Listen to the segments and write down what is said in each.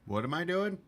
What am I doing?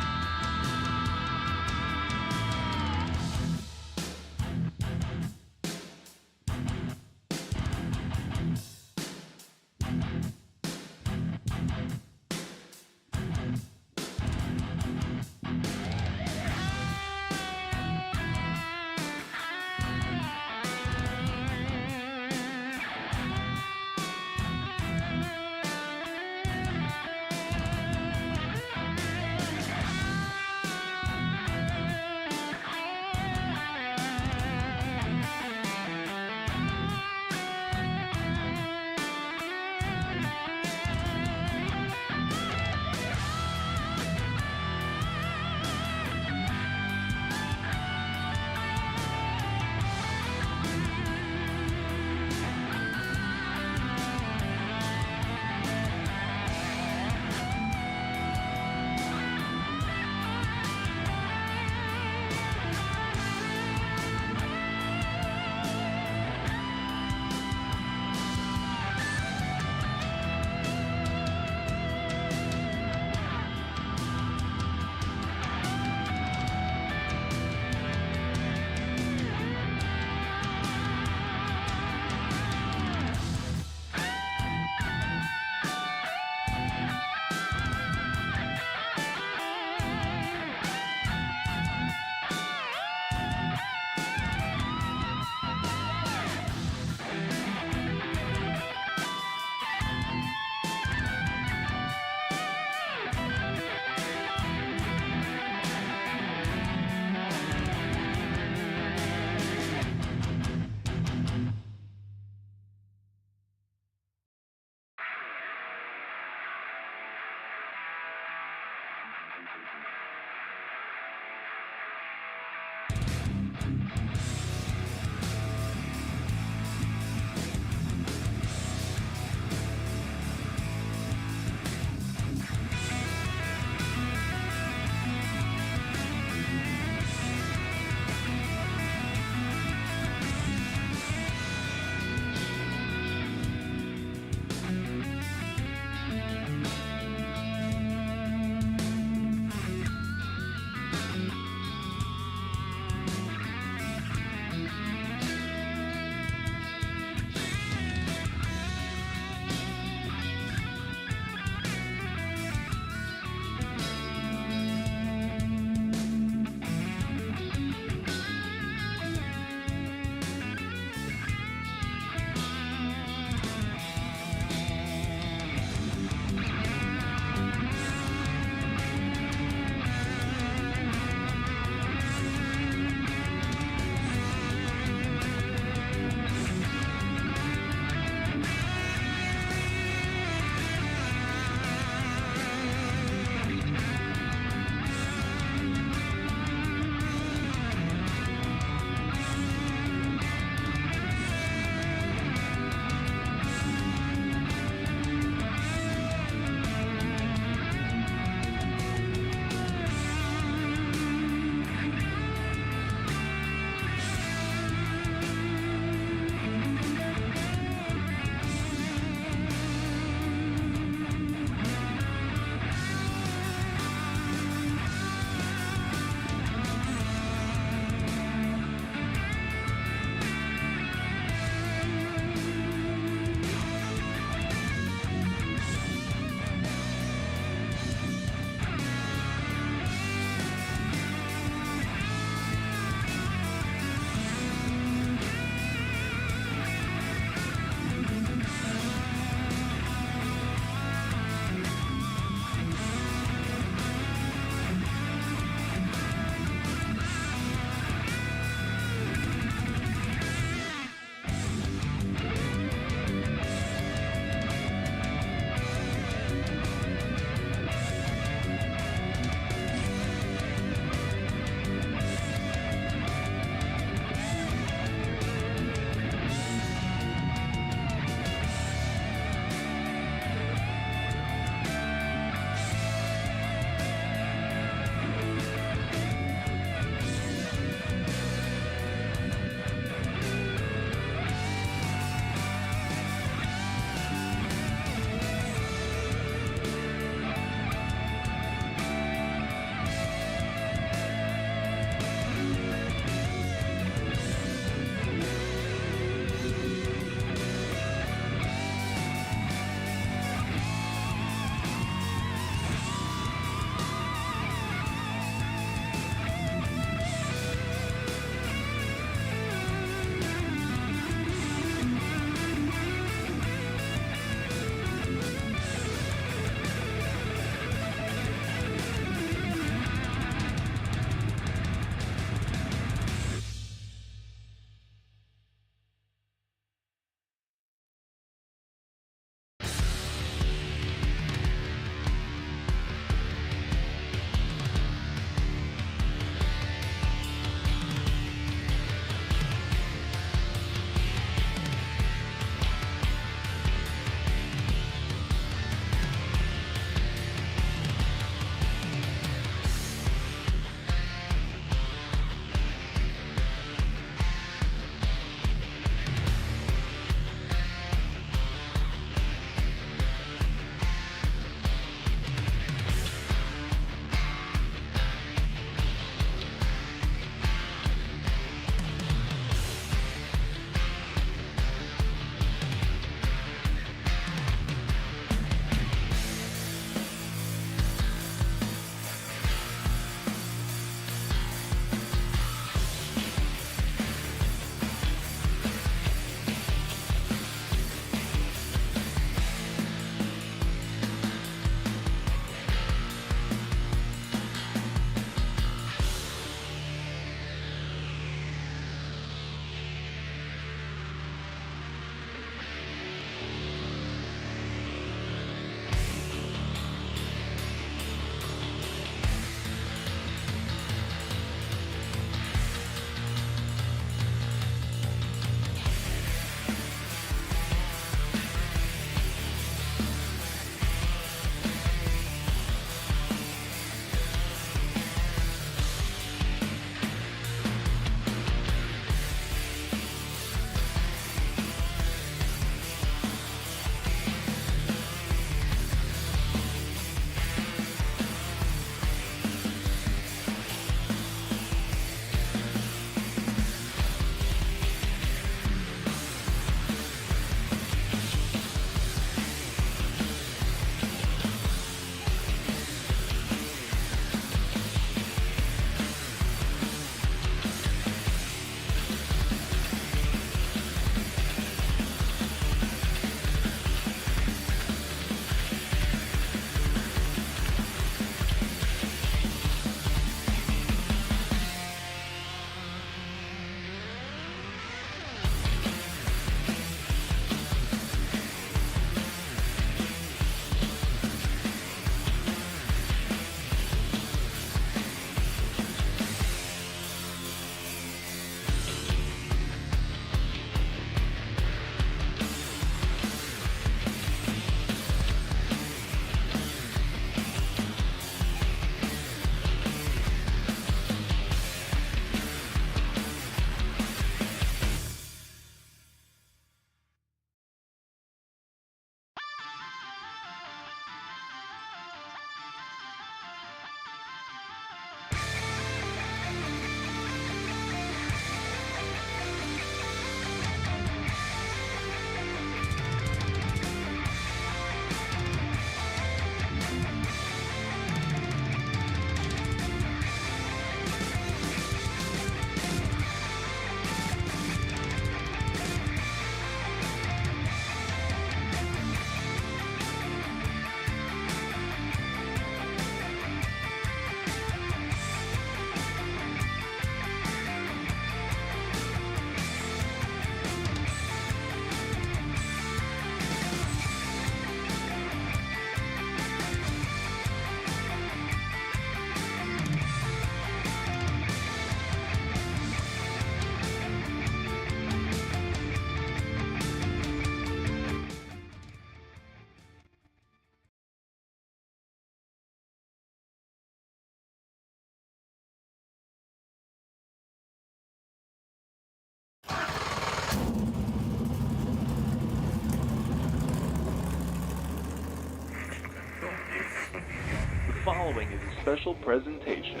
following is a special presentation.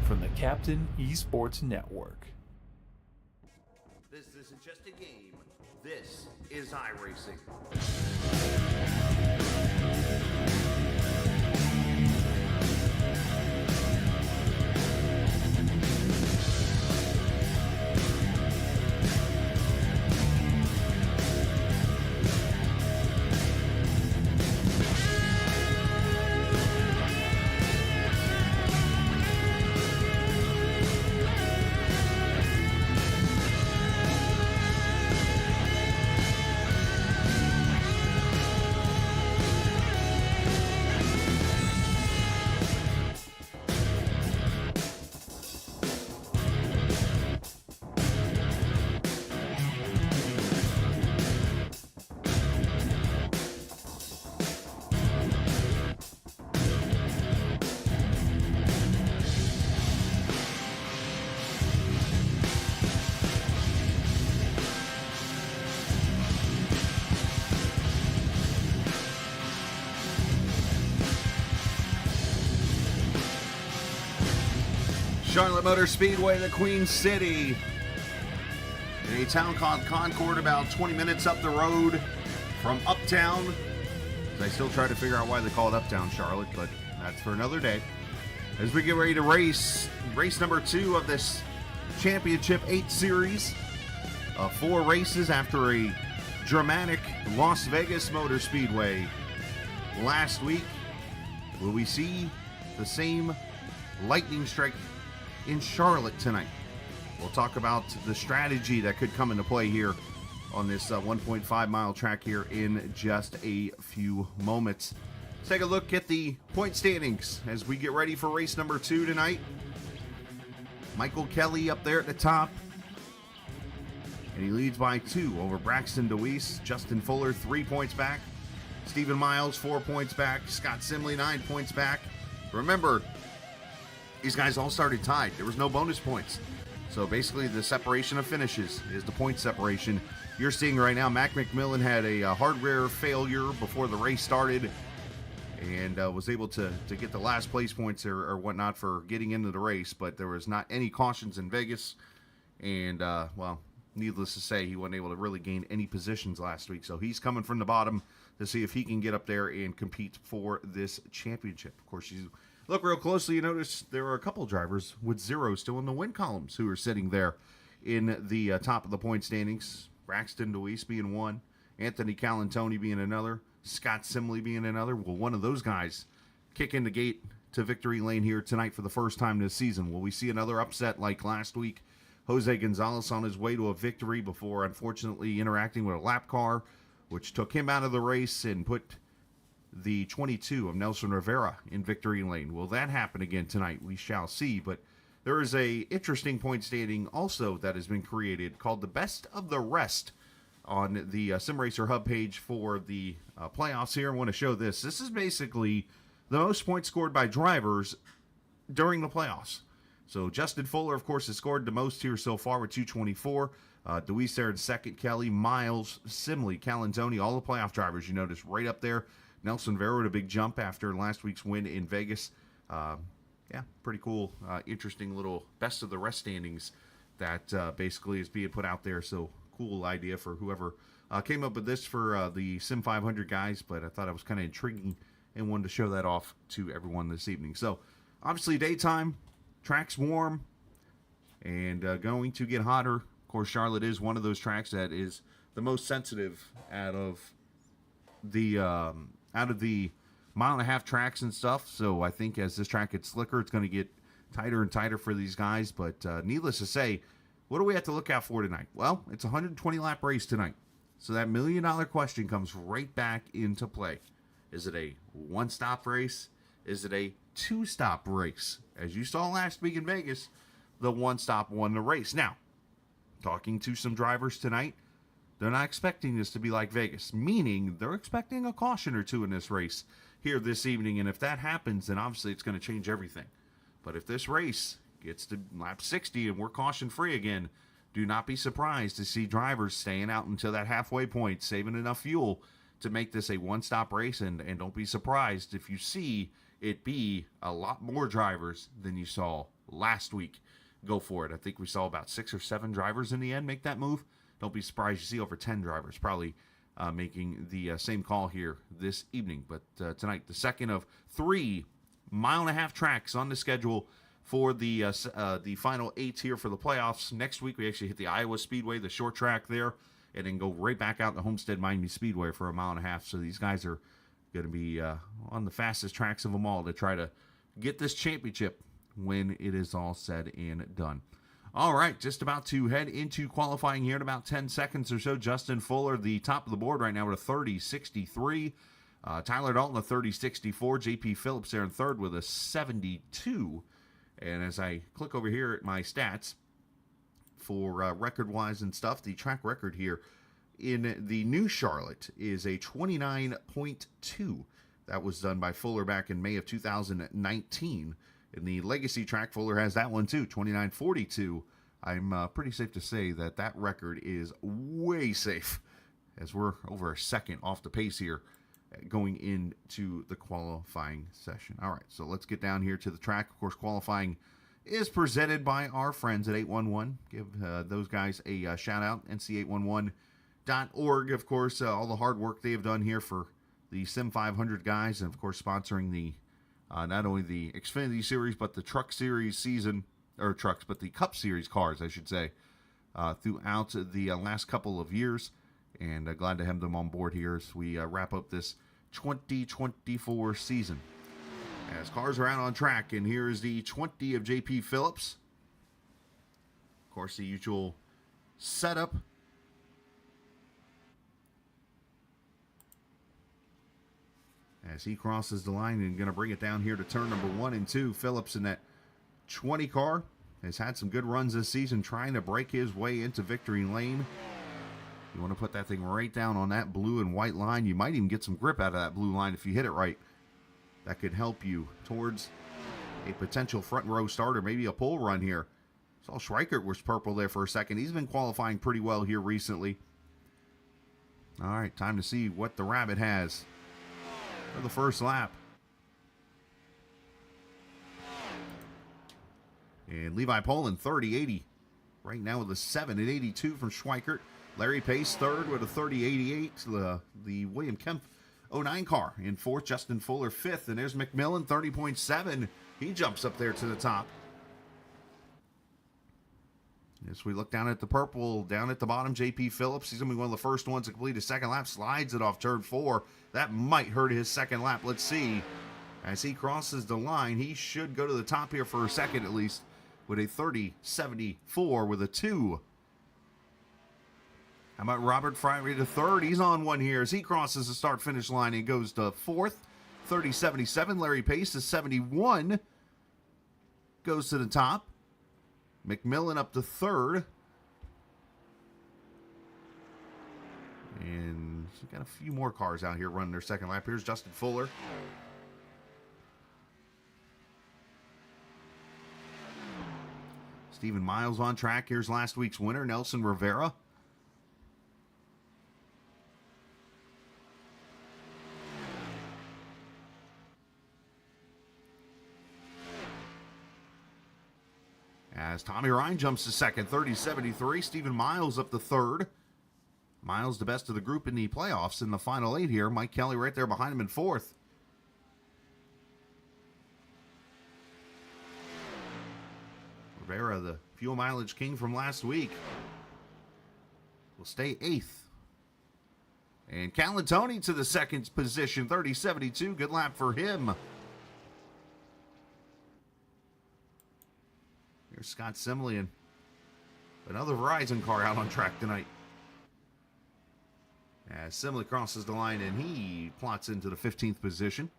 From the Captain Esports Network. This isn't just a game. This is iRacing. Charlotte Motor Speedway, the Queen City. In a town called Concord, about 20 minutes up the road from Uptown. I still try to figure out why they call it Uptown Charlotte, but that's for another day. As we get ready to race number 2 of this Championship 8 Series. 4 races after a dramatic Las Vegas Motor Speedway last week. Will we see the same lightning strike in Charlotte tonight? We'll talk about the strategy that could come into play here on this 1.5 mile track here in just a few moments. Let's take a look at the point standings as we get ready for race number 2 tonight. Michael Kelly up there at the top, and he leads by 2 over Braxton DeWeese. Justin Fuller 3 points back. Stephen Miles 4 points back. Scott Simley 9 points back. Remember, these guys all started tied. There was no bonus points. So basically the separation of finishes is the point separation you're seeing right now. Mac McMillan had a hardware failure before the race started and was able to get the last place points or whatnot for getting into the race, but there was not any cautions in Vegas. And, well, needless to say, he wasn't able to really gain any positions last week. So he's coming from the bottom to see if he can get up there and compete for this championship. Of course, you look real closely, you notice there are a couple drivers with 0 still in the win columns who are sitting there in the top of the point standings. Braxton DeWeese being one, Anthony Calantoni being another, Scott Simley being another. Will one of those guys kick in the gate to victory lane here tonight for the first time this season? Will we see another upset like last week? Jose Gonzalez on his way to a victory before unfortunately interacting with a lap car, which took him out of the race and put the 22 of Nelson Rivera in victory lane. Will that happen again tonight? We shall see. But there is a interesting point standing also that has been created called the Best of the Rest on the Sim Racer Hub page for the playoffs here. I want to show this. This is basically the most points scored by drivers during the playoffs. So Justin Fuller, of course, has scored the most here so far with 224. DeWeese there in second. Kelly, Miles, Simley, Calantoni, all the playoff drivers you notice right up there. Nelson Rivera, a big jump after last week's win in Vegas. Yeah, pretty cool, interesting little best of the rest standings that basically is being put out there. So cool idea for whoever came up with this for the Sim500 guys, but I thought it was kind of intriguing and wanted to show that off to everyone this evening. So obviously daytime, track's warm and going to get hotter. Of course, Charlotte is one of those tracks that is the most sensitive out of the mile and a half tracks and stuff. So I think as this track gets slicker, it's going to get tighter and tighter for these guys. But needless to say, what do we have to look out for tonight? Well, it's a 120 lap race tonight. So that $1 million question comes right back into play. Is it a one-stop race? Is it a two-stop race? As you saw last week in Vegas, the one-stop won the race. Now, talking to some drivers tonight, they're not expecting this to be like Vegas, meaning they're expecting a caution or two in this race here this evening. And if that happens, then obviously it's going to change everything. But if this race gets to lap 60 and we're caution-free again, do not be surprised to see drivers staying out until that halfway point, saving enough fuel to make this a one-stop race. And don't be surprised if you see it be a lot more drivers than you saw last week go for it. I think we saw about 6 or 7 drivers in the end make that move. Don't be surprised you see over 10 drivers probably making the same call here this evening. But tonight, the second of 3 mile-and-a-half tracks on the schedule for the final 8 here for the playoffs. Next week, we actually hit the Iowa Speedway, the short track there, and then go right back out to Homestead Miami Speedway for a mile-and-a-half. So these guys are going to be on the fastest tracks of them all to try to get this championship when it is all said and done. All right, just about to head into qualifying here in about 10 seconds or so. Justin Fuller, the top of the board right now with a 30.63. Tyler Dalton, a 30.64. JP Phillips there in third with a 72. And as I click over here at my stats for record-wise and stuff, the track record here in the new Charlotte is a 29.2. That was done by Fuller back in May of 2019. In the Legacy track, Fuller has that one too, 29.42. I'm pretty safe to say that that record is way safe, as we're over a second off the pace here going into the qualifying session. All right, so let's get down here to the track. Of course, qualifying is presented by our friends at 811. Give those guys a shout out, nc811.org. Of course, all the hard work they have done here for the Sim500 guys, and of course sponsoring the not only the Xfinity Series, but the Truck Series season, or trucks, but the Cup Series cars, I should say, throughout the last couple of years. And glad to have them on board here as we wrap up this 2024 season. As cars are out on track, and here is the 20 of JP Phillips. Of course, the usual setup. As he crosses the line and going to bring it down here to turn number 1 and 2. Phillips in that 20 car has had some good runs this season, trying to break his way into victory lane. You want to put that thing right down on that blue and white line. You might even get some grip out of that blue line if you hit it right. That could help you towards a potential front row start or maybe a pole run here. Saw Schweikert was purple there for a second. He's been qualifying pretty well here recently. All right, time to see what the Rabbit has for the first lap. And Levi Poland, 30.80. Right now with a 7 at 82 from Schweikert. Larry Pace, third with a 30.88. The William Kemp 09 car in fourth. Justin Fuller, fifth. And there's McMillan, 30.7. He jumps up there to the top. As we look down at the purple, down at the bottom, JP Phillips. He's going to be one of the first ones to complete a second lap. Slides it off turn 4. That might hurt his second lap. Let's see. As he crosses the line, he should go to the top here for a second at least with a 30.74 with a 2. How about Robert Friary to third? He's on one here as he crosses the start-finish line and goes to fourth. 30.77. Larry Pace to 71. Goes to the top. McMillan up to third. And we've got a few more cars out here running their second lap. Here's Justin Fuller. Stephen Miles on track. Here's last week's winner, Nelson Rivera. As Tommy Ryan jumps to second, 30.73. Stephen Miles up to third. Miles the best of the group in the playoffs in the final 8 here. Mike Kelly right there behind him in fourth. Rivera, the fuel mileage king from last week, will stay 8th. And Calantoni to the second position, 30.72. Good lap for him. Here's Scott Simlian. Another Verizon car out on track tonight. As Simley crosses the line and he plots into the 15th position.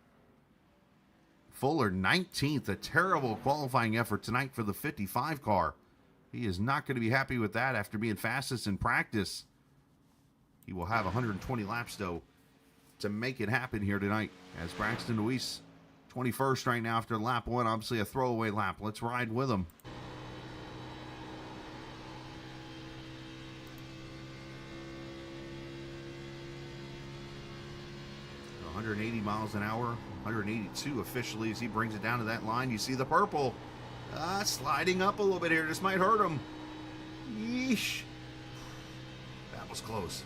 Fuller 19th. A terrible qualifying effort tonight for the 55 car. He is not going to be happy with that after being fastest in practice. He will have 120 laps though to make it happen here tonight. As Braxton Deweese 21st right now after lap 1. Obviously a throwaway lap. Let's ride with him. 180 miles an hour, 182 officially as he brings it down to that line. You see the purple sliding up a little bit here. This might hurt him. Yeesh. That was close.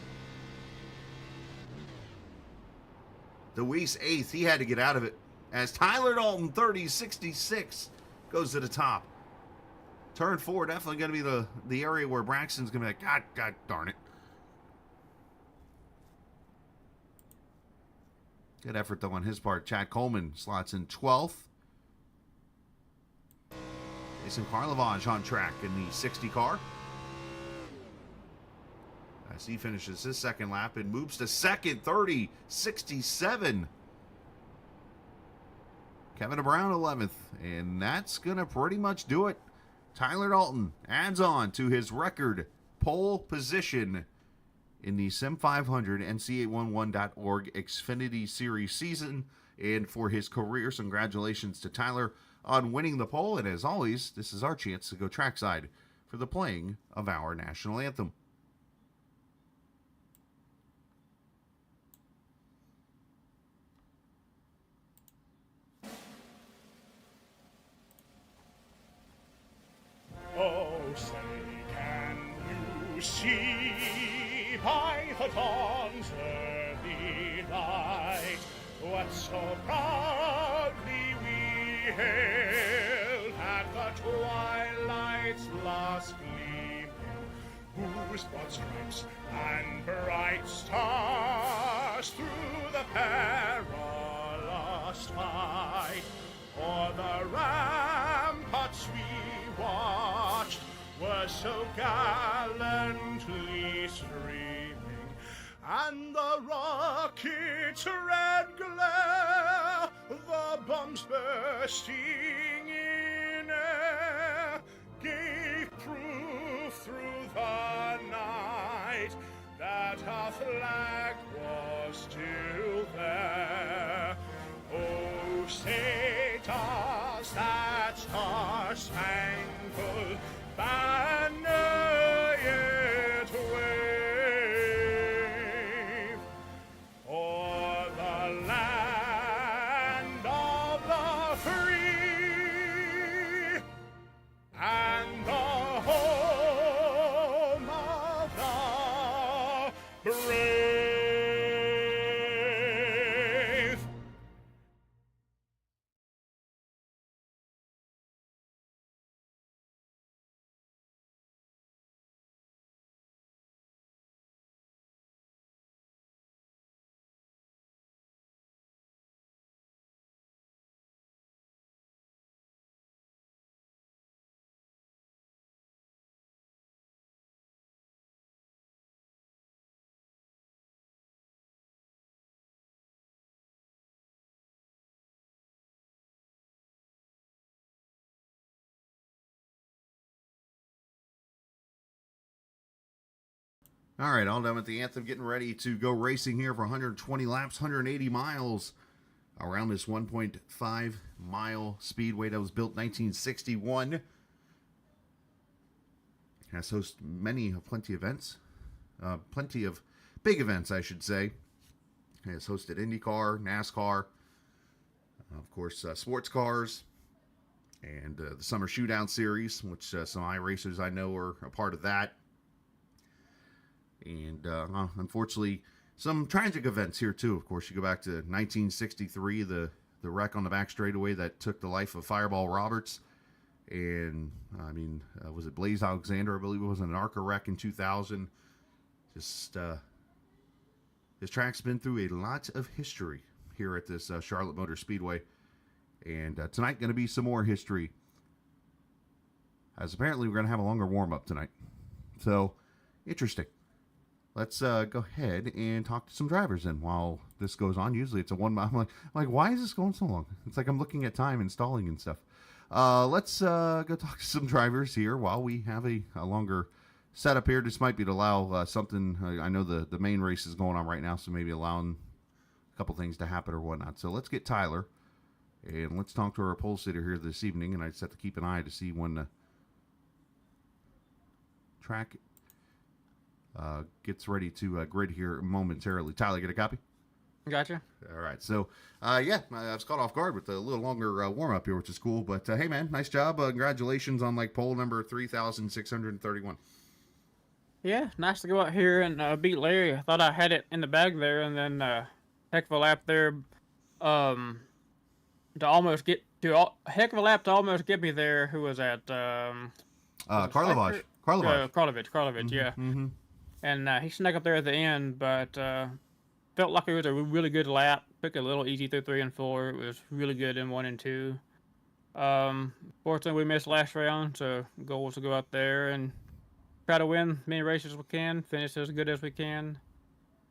DeWeese 8th. He had to get out of it as Tyler Dalton, 30-66, goes to the top. Turn 4, definitely going to be the area where Braxton's going to be like, God darn it. Good effort, though, on his part. Chad Coleman slots in 12th. Jason Carlavage on track in the 60 car. As he finishes his second lap and moves to second, 30-67. Kevin Brown, 11th. And that's going to pretty much do it. Tyler Dalton adds on to his record pole position in the Sim500 NC811.org Xfinity Series season. And for his career, congratulations to Tyler on winning the pole. And as always, this is our chance to go trackside for the playing of our national anthem. Oh, say, can you see by the dawn's early light what so proudly we hailed at the twilight's last gleaming, whose broad stripes and bright stars through the perilous fight o'er the ramparts we watched were so gallantly streaming, and the rocket's red glare, the bombs bursting in air, gave proof through the night that our flag was still there. Oh, say does that star-spangled banner yet wave o'er the land of the free and the home of the brave? All right, all done with the anthem, getting ready to go racing here for 120 laps, 180 miles around this 1.5 mile speedway that was built 1961. Has hosted plenty of big events, I should say. Has hosted IndyCar, NASCAR, of course, sports cars, and the Summer Shootout Series, which some iRacers I know are a part of that. And unfortunately, some tragic events here too. Of course, you go back to 1963, the wreck on the back straightaway that took the life of Fireball Roberts. And, was it Blaze Alexander? I believe it was an ARCA wreck in 2000. Just, this track's been through a lot of history here at this Charlotte Motor Speedway. And tonight going to be some more history, as apparently we're going to have a longer warm-up tonight. So, interesting. Let's go ahead and talk to some drivers then while this goes on. Usually it's a 1 mile. I'm like, why is this going so long? It's like I'm looking at time and stalling and stuff. Let's go talk to some drivers here while we have a longer setup here. This might be to allow something. I know the main race is going on right now, so maybe allowing a couple things to happen or whatnot. So let's get Tyler, and let's talk to our pole sitter here this evening. And I just have to keep an eye to see when the track gets ready to grid here momentarily. Tyler, get a copy? Gotcha. All right. So, yeah, I was caught off guard with a little longer warm-up here, which is cool. But, hey, man, nice job. Congratulations on, like, pole number 3,631. Yeah, nice to go out here and beat Larry. I thought I had it in the bag there, and then heck of a lap there, um, to almost get to heck of a lap to almost get me there. Who was that? Karlovaj. Karlovaj. Karlovic, yeah. Mm-hmm. And he snuck up there at the end, but felt like it was a really good lap. Took it a little easy through 3 and 4. It was really good in 1 and 2. Fortunately, we missed last round, so goal was to go out there and try to win as many races as we can, finish as good as we can.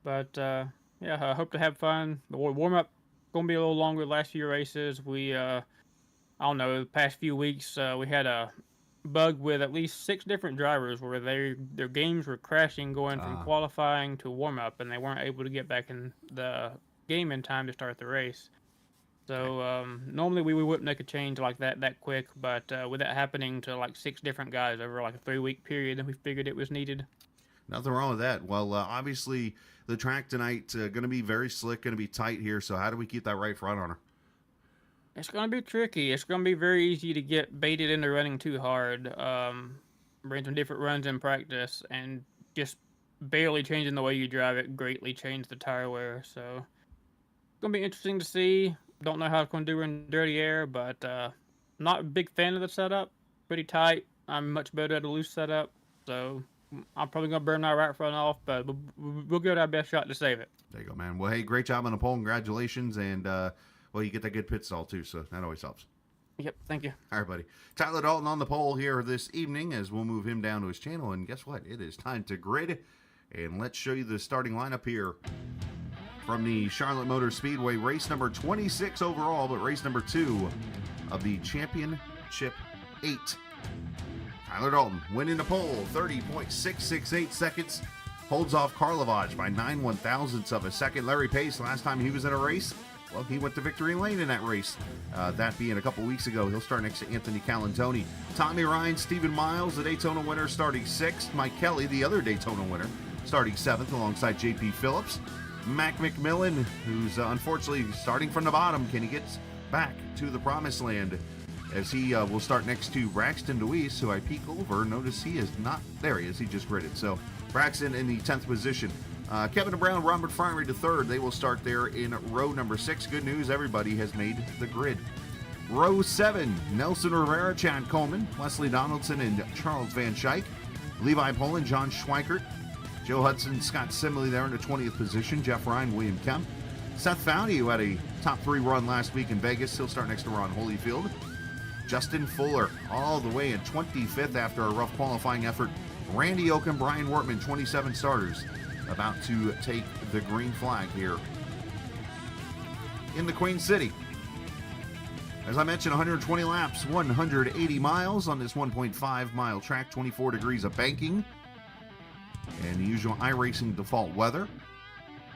But yeah, I hope to have fun. The warm up gonna be a little longer. The last few races, we I don't know, the past few weeks we had a bug with at least 6 different drivers where their games were crashing going from qualifying to warm up, and they weren't able to get back in the game in time to start the race. So normally we wouldn't make a change like that quick, but with that happening to like 6 different guys over like a 3-week period, then we figured it was needed. Nothing wrong with that. Well, obviously the track tonight going to be very slick, going to be tight here. So how do we keep that right front on her? It's going to be tricky. It's going to be very easy to get baited into running too hard. Bring some different runs in practice, and just barely changing the way you drive it greatly changed the tire wear. So it's going to be interesting to see. Don't know how it's going to do in dirty air, but not a big fan of the setup. Pretty tight. I'm much better at a loose setup, so I'm probably going to burn our right front off, but we'll give it our best shot to save it. There you go, man. Well, hey, great job on the pole. Congratulations. And, well, you get that good pit stall, too, so that always helps. Yep, thank you. All right, buddy. Tyler Dalton on the pole here this evening as we'll move him down to his channel. And guess what? It is time to grid. And let's show you the starting lineup here from the Charlotte Motor Speedway, race number 26 overall, but race number 2 of the Championship 8. Tyler Dalton winning the pole, 30.668 seconds. Holds off Karlovaj by 9 1/1000ths of a second. Larry Pace, last time he was in a race, well, he went to victory lane in that race. That being a couple weeks ago. He'll start next to Anthony Calantoni. Tommy Ryan, Stephen Miles, the Daytona winner, starting 6th. Mike Kelly, the other Daytona winner, starting 7th alongside J.P. Phillips. Mac McMillan, who's unfortunately starting from the bottom. Can he get back to the promised land? As he will start next to Braxton Deweese, who I peek over. Notice he is not there. He is. He just gridded. So Braxton in the 10th position. Kevin Brown, Robert Fryery to 3rd. They will start there in row number 6. Good news, everybody has made the grid. Row 7, Nelson Rivera, Chad Coleman, Wesley Donaldson, and Charles Van Schaik. Levi Poland, John Schweikert. Joe Hudson, Scott Simley there in the 20th position. Jeff Ryan, William Kemp. Seth Fowney, who had a top 3 run last week in Vegas. He'll start next to Ron Holyfield. Justin Fuller, all the way in 25th after a rough qualifying effort. Randy Oken, Brian Wortman, 27 starters, about to take the green flag here in the Queen City. As I mentioned, 120 laps, 180 miles on this 1.5 mile track, 24 degrees of banking. And the usual iRacing default weather,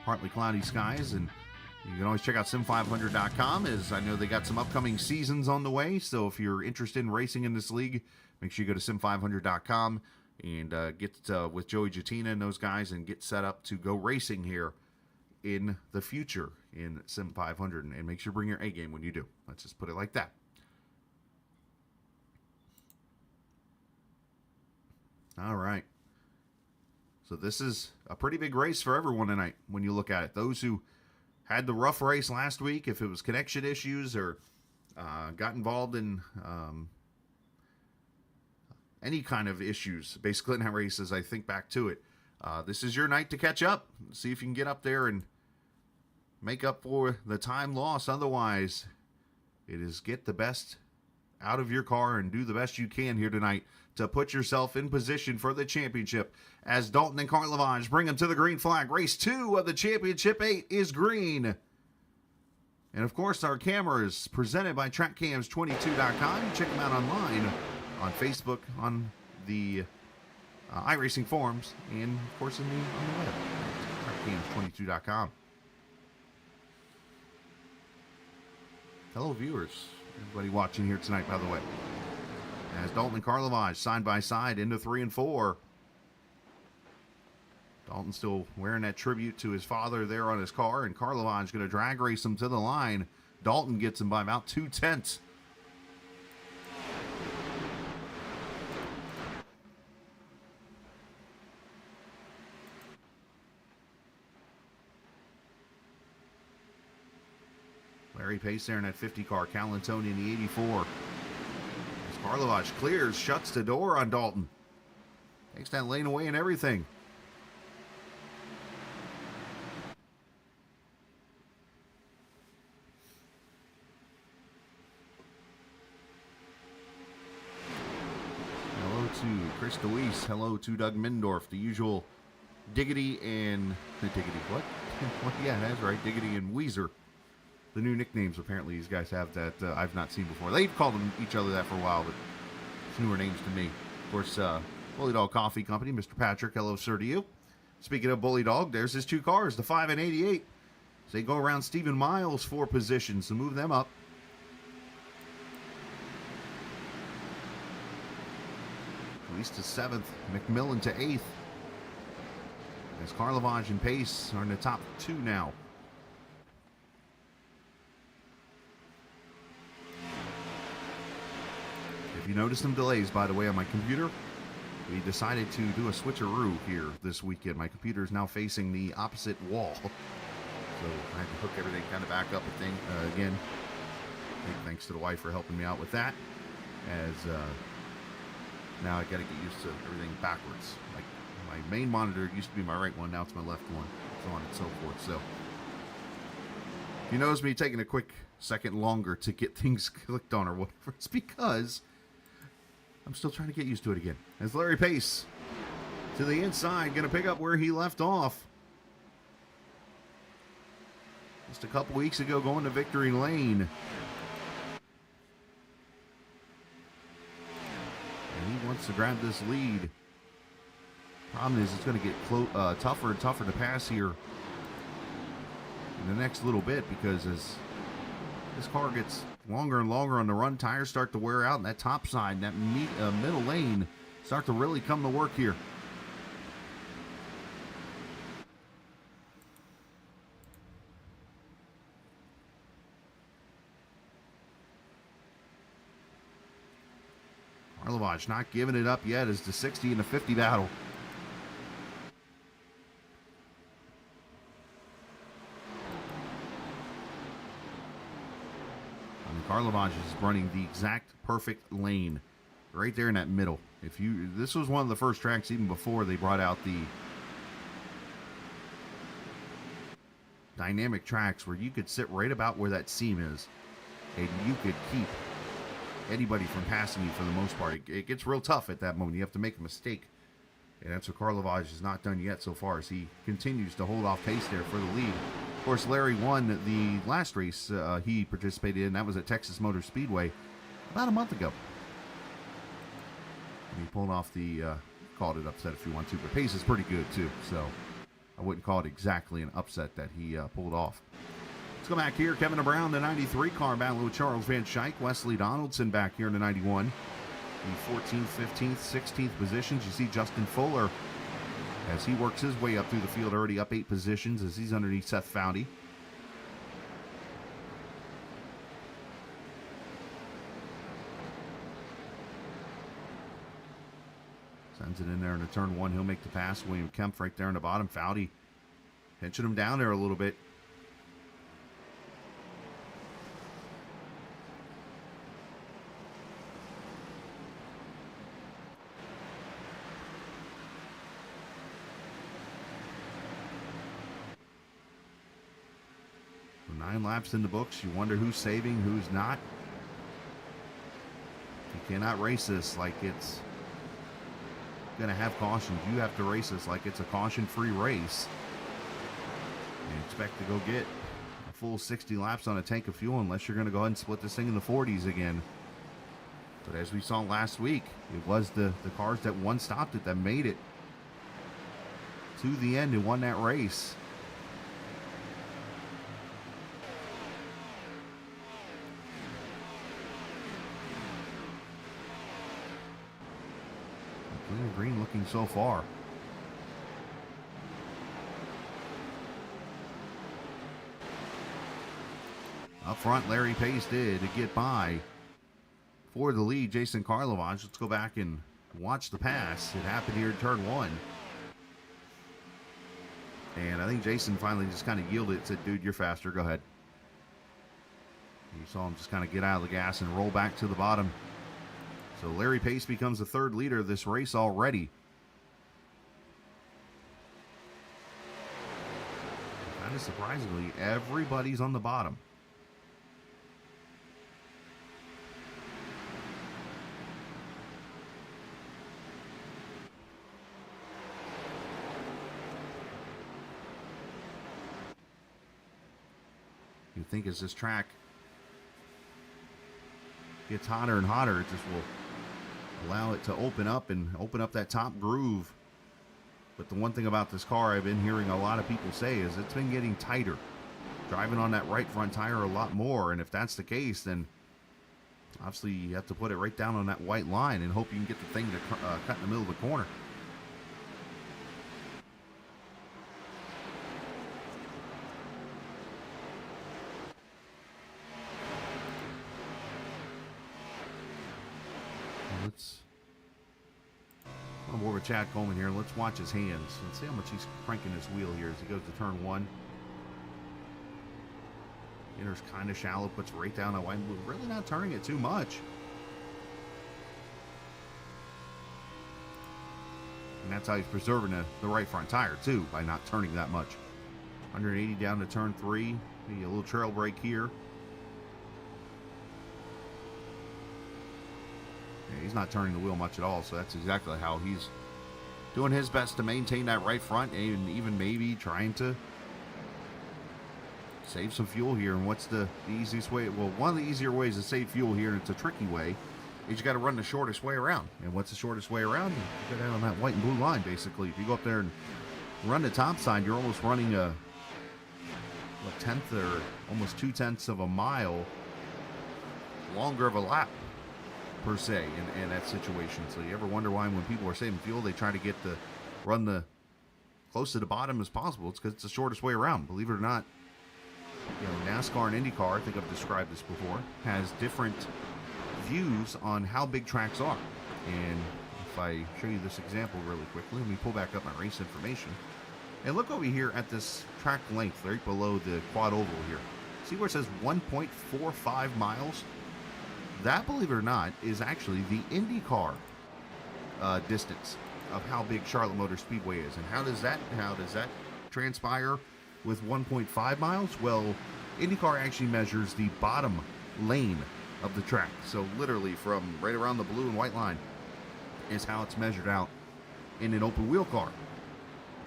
partly cloudy skies, and you can always check out Sim500.com, as I know they got some upcoming seasons on the way. So if you're interested in racing in this league, make sure you go to Sim500.com and get with Joey Jatina and those guys and get set up to go racing here in the future in Sim500. And make sure you bring your A game when you do. Let's just put it like that. All right. So this is a pretty big race for everyone tonight when you look at it. Those who had the rough race last week, if it was connection issues or got involved in any kind of issues, basically in that race, as I think back to it, this is your night to catch up. See if you can get up there and make up for the time lost. Otherwise, it is get the best out of your car and do the best you can here tonight to put yourself in position for the championship. As Dalton and Karlovaj bring them to the green flag. Race 2 of the Championship 8 is green. And of course, our cameras presented by TrackCams22.com. Check them out online on Facebook, on the iRacing forums, and of course on the web at TrackCams22.com. Hello, viewers. Everybody watching here tonight, by the way. As Dalton and Karlovaj side by side into 3 and 4. Dalton still wearing that tribute to his father there on his car, and Karlovac going to drag race him to the line. Dalton gets him by about 2/10. Larry Pace there in that 50 car. Cal Antoni in the 84. As Karlovac clears, shuts the door on Dalton. Takes that lane away and everything. Hello to Chris DeWeese. Hello to Doug Mindorf. The usual Diggity and... Diggity, what? Yeah, that's right. Diggity and Weezer. The new nicknames apparently these guys have that I've not seen before. They've called each other that for a while, but it's newer names to me. Of course, Bully Dog Coffee Company, Mr. Patrick, hello, sir, to you. Speaking of Bully Dog, there's his two cars, the 5 and 88. So they go around Stephen Miles for positions to move them up. Luis to 7th, McMillan to 8th. As Karlovac and Pace are in the top 2 now. If you notice some delays, by the way, on my computer, we decided to do a switcheroo here this weekend. My computer is now facing the opposite wall. So I had to hook everything kind of back up again. Big thanks to the wife for helping me out with that. As now I got to get used to everything backwards. Like my main monitor used to be my right one, now it's my left one, so on and so forth. So if you notice me taking a quick second longer to get things clicked on or whatever, it's because I'm still trying to get used to it again. As Larry Pace to the inside, going to pick up where he left off. Just a couple weeks ago, going to victory lane. And he wants to grab this lead. Problem is, it's going to get tougher and tougher to pass here in the next little bit, because as this car gets longer and longer on the run, tires start to wear out, and that top side, that middle lane, start to really come to work here. Karlovac not giving it up yet as the 60 and the 50 battle. Karlovac is running the exact perfect lane right there in that middle. This was one of the first tracks even before they brought out the dynamic tracks where you could sit right about where that seam is and you could keep anybody from passing you for the most part. It gets real tough at that moment. You have to make a mistake. And that's what Karlovac has not done yet so far, as he continues to hold off Pace there for the lead. Of course, Larry won the last race he participated in. That was at Texas Motor Speedway about a month ago. And he pulled off called it upset if you want to, but Pace is pretty good too, so I wouldn't call it exactly an upset that he pulled off. Let's go back here. Kevin Brown, the 93 car, battling with Charles Van Schaik. Wesley Donaldson back here in the 91. The 14th, 15th, 16th positions. You see Justin Fuller as he works his way up through the field, already up 8 positions as he's underneath Seth Foudy. Sends it in there into turn 1. He'll make the pass. William Kemp right there in the bottom. Foudy pinching him down there a little bit. So 9 laps in the books. You wonder who's saving, who's not. You cannot race this like it's going to have cautions. You have to race this like it's a caution-free race and expect to go get a full 60 laps on a tank of fuel, unless you're going to go ahead and split this thing in the 40s again. But as we saw last week, it was the cars that one-stopped it that made it to the end and won that race. Green looking so far. Up front, Larry Pace did get by for the lead, Jason Karlovaj. Let's go back and watch the pass. It happened here in turn 1. And I think Jason finally just kind of yielded, said, dude, you're faster, go ahead. You saw him just kind of get out of the gas and roll back to the bottom. So Larry Pace becomes the third leader of this race already. Kind of surprisingly, everybody's on the bottom. You think as this track gets hotter and hotter, it just will allow it to open up and open up that top groove. But the one thing about this car I've been hearing a lot of people say is it's been getting tighter. Driving on that right front tire a lot more, and if that's the case, then obviously you have to put it right down on that white line and hope you can get the thing to cut in the middle of the corner. Let's on board with Chad Coleman here. Let's watch his hands and see how much he's cranking his wheel here as he goes to turn 1. Enters kind of shallow, puts right down a wide blue. Really not turning it too much. And that's how he's preserving the right front tire too, by not turning that much. 180 down to turn 3. Maybe a little trail brake here. He's not turning the wheel much at all, so that's exactly how he's doing his best to maintain that right front and even maybe trying to save some fuel here. And what's the easiest way? Well, one of the easier ways to save fuel here, and it's a tricky way, is you got to run the shortest way around. And what's the shortest way around? You go down on that white and blue line, basically. If you go up there and run the top side, you're almost running a tenth or almost 2/10 of a mile longer of a lap, per se, in that situation. So you ever wonder why when people are saving fuel, they try to get the run the close to the bottom as possible? It's because it's the shortest way around. Believe it or not, you know, NASCAR and IndyCar, I think I've described this before, has different views on how big tracks are. And if I show you this example really quickly, let me pull back up my race information. And look over here at this track length right below the quad oval here. See where it says 1.45 miles? That, believe it or not, is actually the IndyCar distance of how big Charlotte Motor Speedway is. And how does that transpire with 1.5 miles? Well, IndyCar actually measures the bottom lane of the track. So literally from right around the blue and white line is how it's measured out in an open wheel car.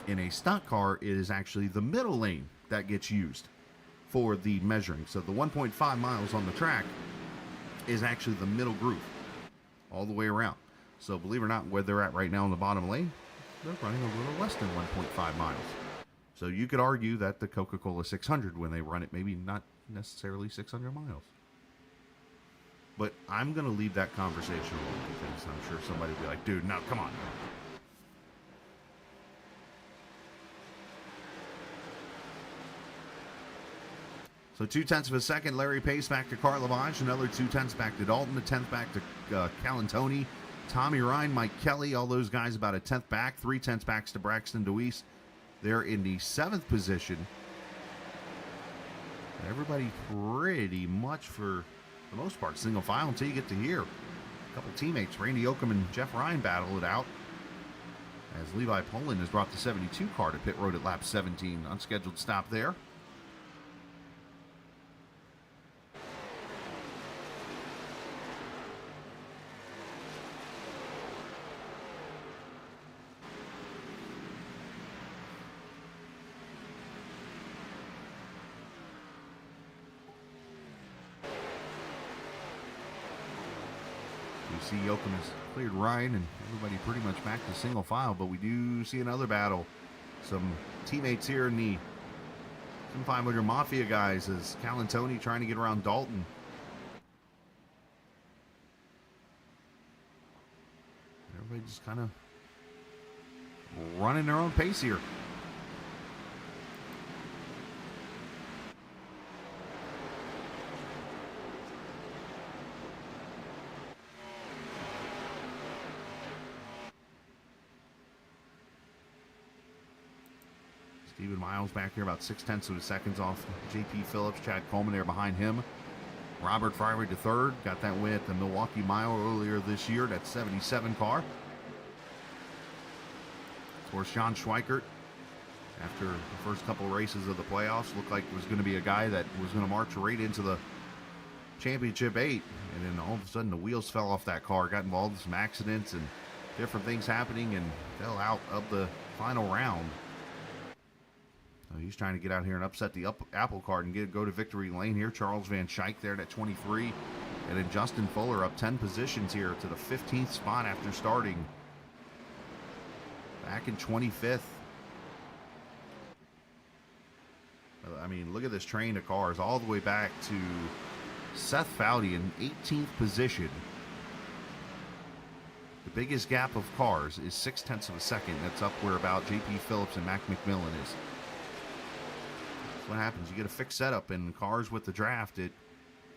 In a stock car, it is actually the middle lane that gets used for the measuring. So the 1.5 miles on the track is actually the middle groove all the way around. So believe it or not, where they're at right now in the bottom lane, they're running a little less than 1.5 miles. So you could argue that the Coca-Cola 600, when they run it, maybe not necessarily 600 miles. But I'm going to leave that conversation alone because I'm sure somebody will be like, dude, no, come on. So 0.2 of a second, Larry Pace back to Karlovaj. Another 0.2 back to Dalton. A 10th back to Calantoni. Tommy Ryan, Mike Kelly, all those guys about a 10th back. 0.3 backs to Braxton Deweese. They're in the 7th position. Everybody pretty much, for the most part, single file until you get to here. A couple teammates, Randy Oakham and Jeff Ryan, battle it out as Levi Poland has brought the 72 car to pit road at lap 17. Unscheduled stop there. See Yoakum has cleared Ryan and everybody pretty much back to single file, but we do see another battle. Some teammates here in the Sim500 Mafia guys as Calantoni trying to get around Dalton. Everybody just kind of running their own pace here. Steven Miles back here about 0.6 of a second off J.P. Phillips. Chad Coleman there behind him. Robert Fryery to third. Got that win at the Milwaukee Mile earlier this year. That 77 car. Of course, John Schweikert, after the first couple races of the playoffs, looked like it was going to be a guy that was going to march right into the Championship 8. And then all of a sudden the wheels fell off that car. Got involved in some accidents and different things happening and fell out of the final round. He's trying to get out here and upset the apple cart and go to victory lane here. Charles Van Schaik there at 23. And then Justin Fuller up 10 positions here to the 15th spot after starting back in 25th. I mean, look at this train of cars all the way back to Seth Foudy in 18th position. The biggest gap of cars is 0.6 of a second. That's up where about J.P. Phillips and Mac McMillan is. That's what happens. You get a fixed setup in cars with the draft. It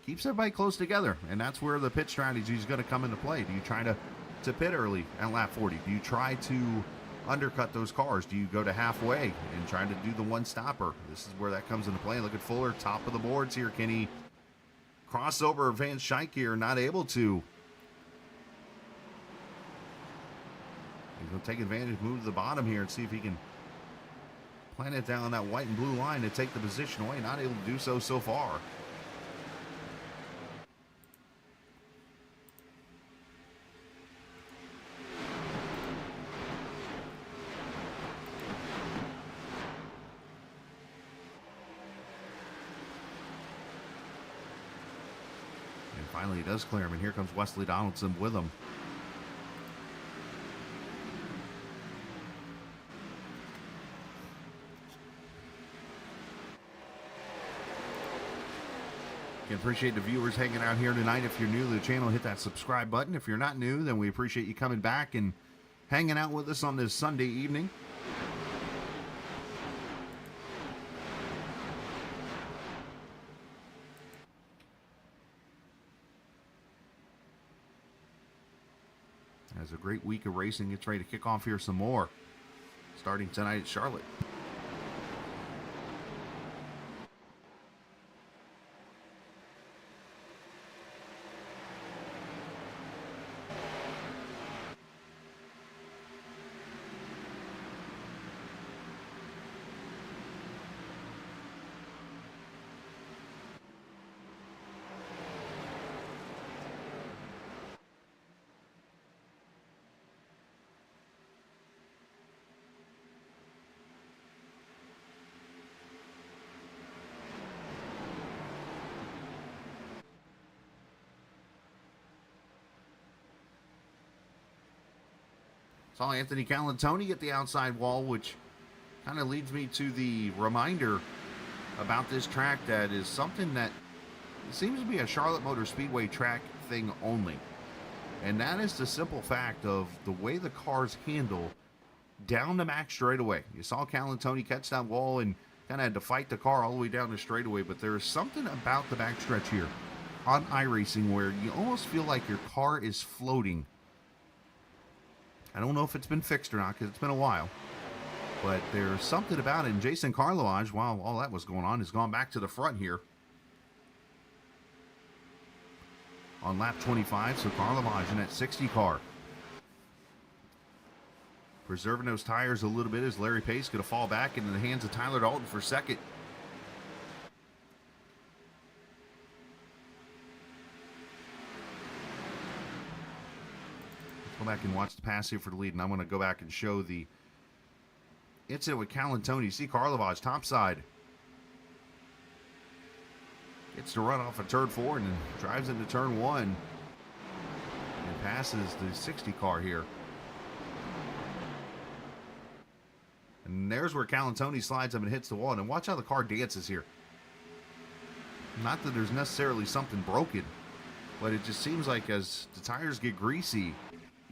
keeps everybody close together, and that's where the pit strategy is going to come into play. Do you try to pit early at lap 40? Do you try to undercut those cars? Do you go to halfway and try to do the one stopper? This is where that comes into play. Look at Fuller, top of the boards here. Can he cross over Van Schaik here? Not able to. He's going to take advantage, move to the bottom here and see if he can plant it down that white and blue line to take the position away. Not able to do so far. And finally he does clear him, and here comes Wesley Donaldson with him. Can appreciate the viewers hanging out here tonight. If you're new to the channel, hit that subscribe button. If you're not new, then we appreciate you coming back and hanging out with us on this Sunday evening. As a great week of racing gets ready to kick off here some more, starting tonight at Charlotte. Saw Anthony Calantoni at the outside wall, which kind of leads me to the reminder about this track that is something that seems to be a Charlotte Motor Speedway track thing only. And that is the simple fact of the way the cars handle down the max straightaway. You saw Calantoni catch that wall and kind of had to fight the car all the way down the straightaway, but there is something about the backstretch here on iRacing where you almost feel like your car is floating. I don't know if it's been fixed or not because it's been a while, but there's something about it. And Jason Carlovage, while all that was going on, has gone back to the front here on lap 25. So Carlovage in that 60 car, preserving those tires a little bit as Larry Pace going to fall back into the hands of Tyler Dalton for second. Go back and watch the pass here for the lead, and I'm going to go back and show the incident with Calantoni. See Carlovage topside gets to run off of turn 4 and then drives into turn 1 and passes the 60 car here. And there's where Calantoni slides up and hits the wall. And watch how the car dances here. Not that there's necessarily something broken, but it just seems like as the tires get greasy,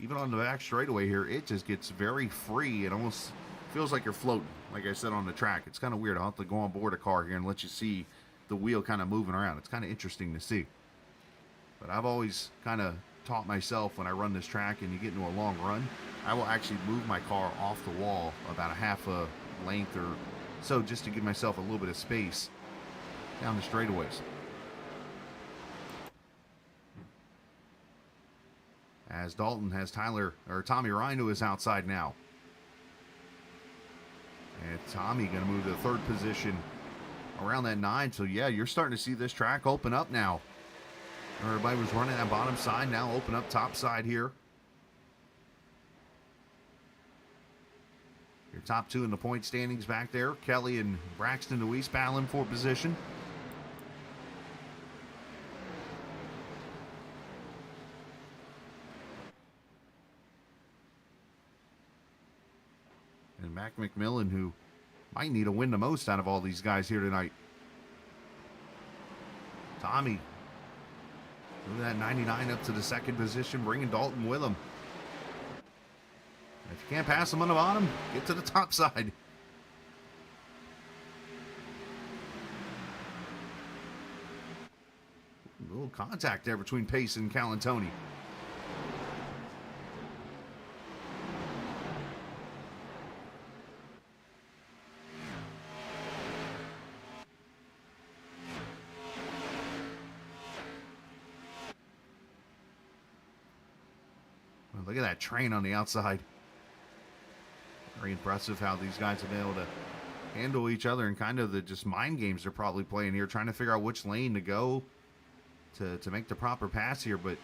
even on the back straightaway here, it just gets very free. It almost feels like you're floating, like I said, on the track. It's kind of weird. I'll have to go on board a car here and let you see the wheel kind of moving around. It's kind of interesting to see. But I've always kind of taught myself when I run this track and you get into a long run, I will actually move my car off the wall about a half a length or So just to give myself a little bit of space down the straightaways. As Dalton has Tommy Ryan to his outside now. And Tommy going to move to the third position around that 9. So yeah, you're starting to see this track open up now. Everybody was running that bottom side, now open up top side here. Your top 2 in the point standings back there. Kelly and Braxton DeWeese battling for position. And Mac McMillan, who might need to win the most out of all these guys here tonight. Tommy, moving that 99 up to the second position, bringing Dalton with him. If you can't pass him on the bottom, get to the top side. A little contact there between Pace and Calantoni. Well, look at that train on the outside. Very impressive how these guys have been able to handle each other and kind of the just mind games they're probably playing here, trying to figure out which lane to go to make the proper pass here. But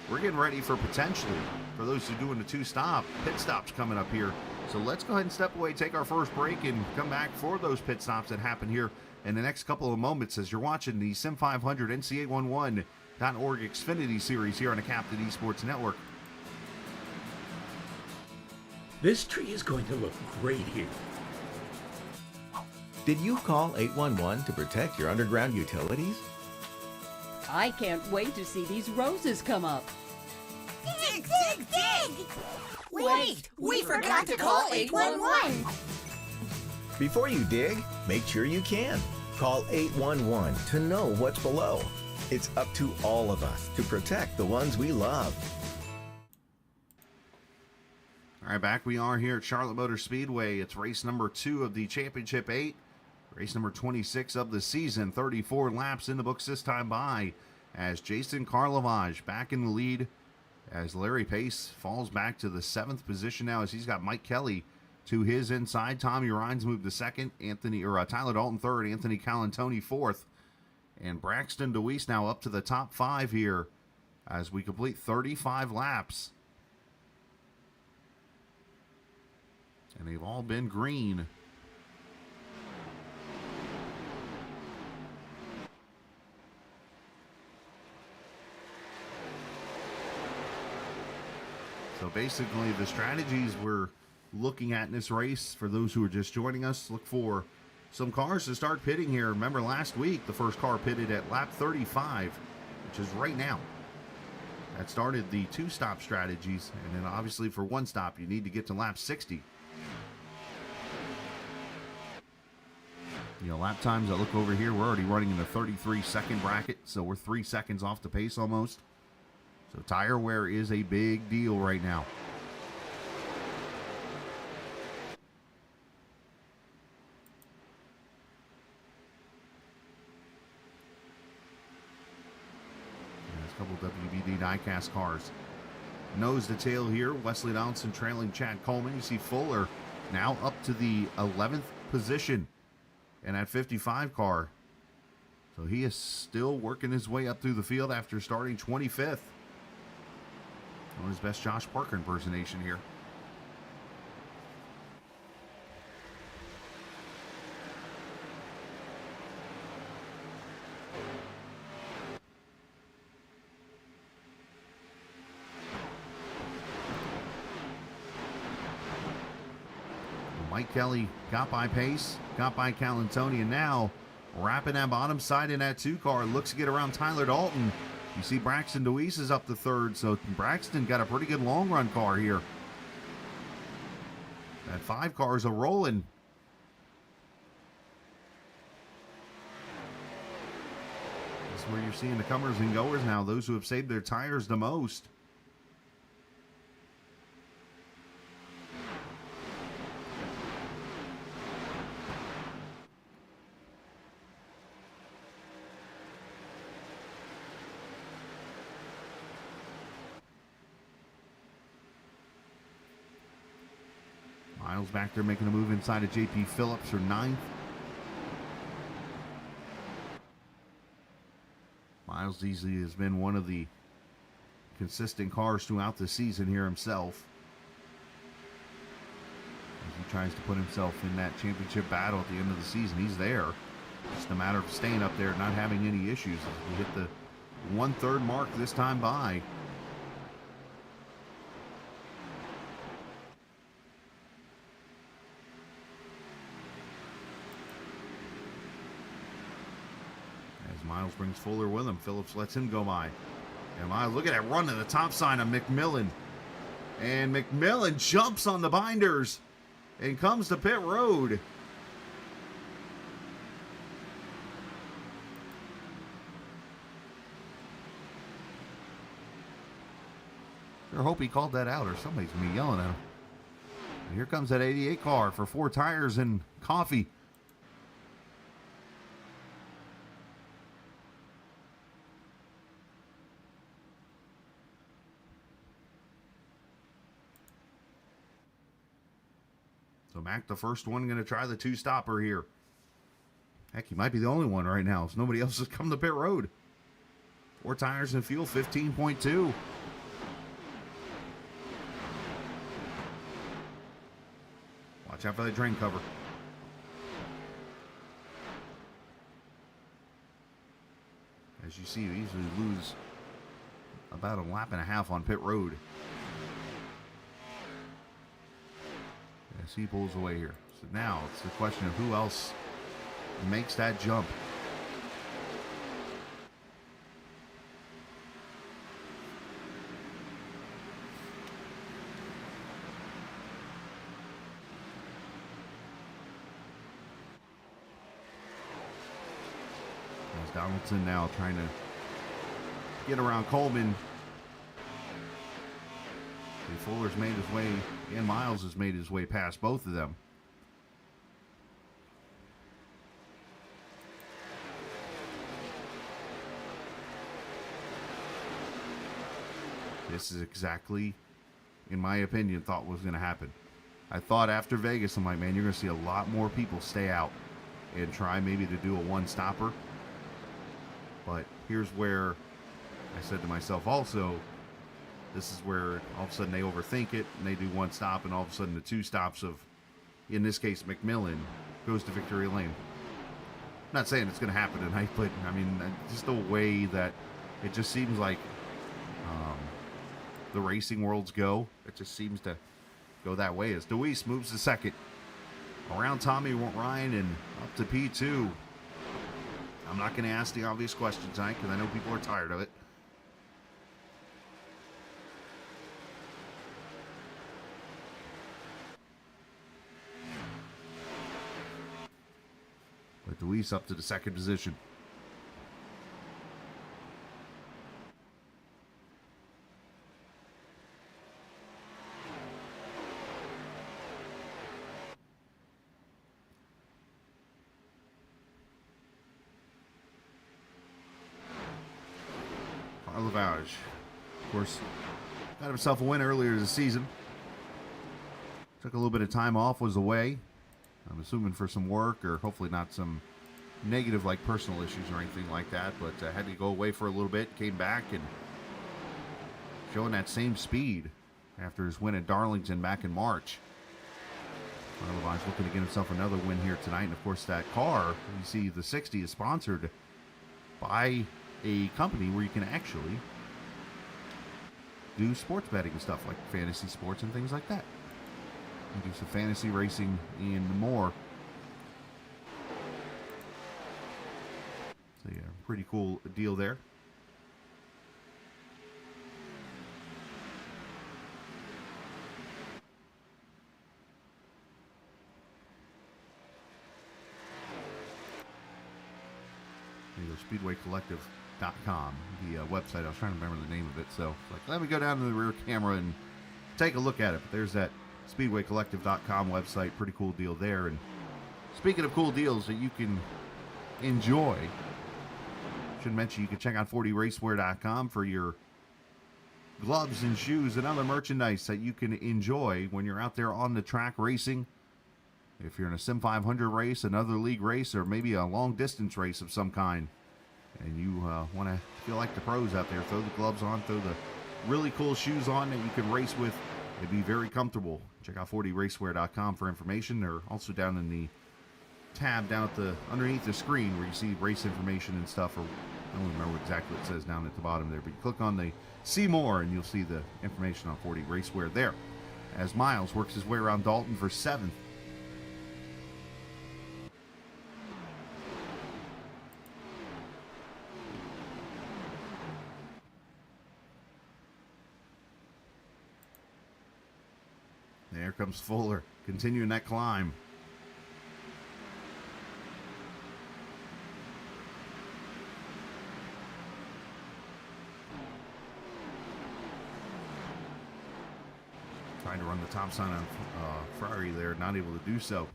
we're getting ready for potentially, for those who are doing the 2-stop, pit stops coming up here. So let's go ahead and step away, take our first break, and come back for those pit stops that happen here in the next couple of moments as you're watching the Sim500 NC811.org Xfinity Series here on the Captain Esports Network. This tree is going to look great here. Did you call 811 to protect your underground utilities? I can't wait to see these roses come up. Dig, dig, dig! Wait, we forgot to call 811. Before you dig, make sure you can. Call 811 to know what's below. It's up to all of us to protect the ones we love. All right, back we are here at Charlotte Motor Speedway. It's race number 2 of the Championship 8. Race number 26 of the season. 34 laps in the books this time by as Jason Karlovage back in the lead as Larry Pace falls back to the 7th position now as he's got Mike Kelly to his inside. Tommy Rines moved to 2nd. Tyler Dalton 3rd. Anthony Calantoni 4th. And Braxton DeWeese now up to the top 5 here as we complete 35 laps. And they've all been green. So basically the strategies we're looking at in this race, for those who are just joining us, look for some cars to start pitting here. Remember last week, the first car pitted at lap 35, which is right now. That started the 2-stop strategies. And then obviously for 1 stop, you need to get to lap 60. You know, lap times, I look over here, we're already running in the 33-second bracket, so we're 3 seconds off the pace almost. So tire wear is a big deal right now. There's a couple WBD diecast cars. Nose to tail here, Wesley Donaldson trailing Chad Coleman. You see Fuller now up to the 11th position in that 55 car. So he is still working his way up through the field after starting 25th. On his best Josh Parker impersonation here. Mike Kelly got by Pace, got by Calantoni, and now wrapping that bottom side in that 2 car. Looks to get around Tyler Dalton. You see Braxton DeWeese is up to 3rd, so Braxton got a pretty good long run car here. That 5 car is a rolling. This is where you're seeing the comers and goers now, those who have saved their tires the most. Miles back there making a move inside of JP Phillips for 9th. Miles easily has been one of the consistent cars throughout the season here himself, as he tries to put himself in that championship battle at the end of the season. He's there. It's a matter of staying up there, not having any issues as we hit the 1/3 mark this time by. As Miles brings Fuller with him, Phillips lets him go by. And Miles, look at that run to the top sign of McMillan. And McMillan jumps on the binders and comes to pit road. I hope he called that out, or somebody's gonna be yelling at him. And here comes that 88 car for 4 tires and coffee. So Mac, the first one, going to try the 2-stopper here. Heck, he might be the only one right now, so nobody else has come to pit road. 4 tires and fuel, 15.2. Watch out for that drain cover. As you see, you easily lose about a lap and a half on pit road. As he pulls away here. So now it's the question of who else makes that jump. As Donaldson now trying to get around Coleman. And Fuller's made his way, and Miles has made his way past both of them. This is exactly, in my opinion, thought was going to happen. I thought after Vegas, I'm like, man, you're going to see a lot more people stay out and try maybe to do a one-stopper. But here's where I said to myself also, this is where all of a sudden they overthink it and they do one stop, and all of a sudden the 2 stops of, in this case, McMillan goes to victory lane. I'm not saying it's going to happen tonight, but I mean, just the way that it just seems like the racing worlds go, it just seems to go that way. As Deweese moves to second, around Tommy Ryan and up to P2. I'm not going to ask the obvious question tonight because I know people are tired of it. But Deweese up to the second position. Lavage, of course, got himself a win earlier this season. Took a little bit of time off, was away. I'm assuming for some work, or hopefully not some negative like personal issues or anything like that, but had to go away for a little bit, came back and showing that same speed after his win at Darlington back in March. Lavage looking to get himself another win here tonight, and of course that car, you see the 60 is sponsored by a company where you can actually do sports betting and stuff like fantasy sports and things like that. You do some fantasy racing and more. So yeah, pretty cool deal there. SpeedwayCollective.com, the website. I was trying to remember the name of it, so like, let me go down to the rear camera and take a look at it. But there's that SpeedwayCollective.com website. Pretty cool deal there. And speaking of cool deals that you can enjoy, should mention you can check out 40racewear.com for your gloves and shoes and other merchandise that you can enjoy when you're out there on the track racing. If you're in a Sim500 race, another league race, or maybe a long distance race of some kind, and you want to feel like the pros out there, throw the gloves on, throw the really cool shoes on that you can race with. It'd be very comfortable. Check out 40racewear.com for information. They're also down in the tab down at the underneath the screen where you see race information and stuff, or I don't remember exactly what it says down at the bottom there, but you click on the see more and you'll see the information on 40 Racewear there. As Miles works his way around Dalton for 7th. There comes Fuller, continuing that climb. Trying to run the top sign on Ferrari there, not able to do so.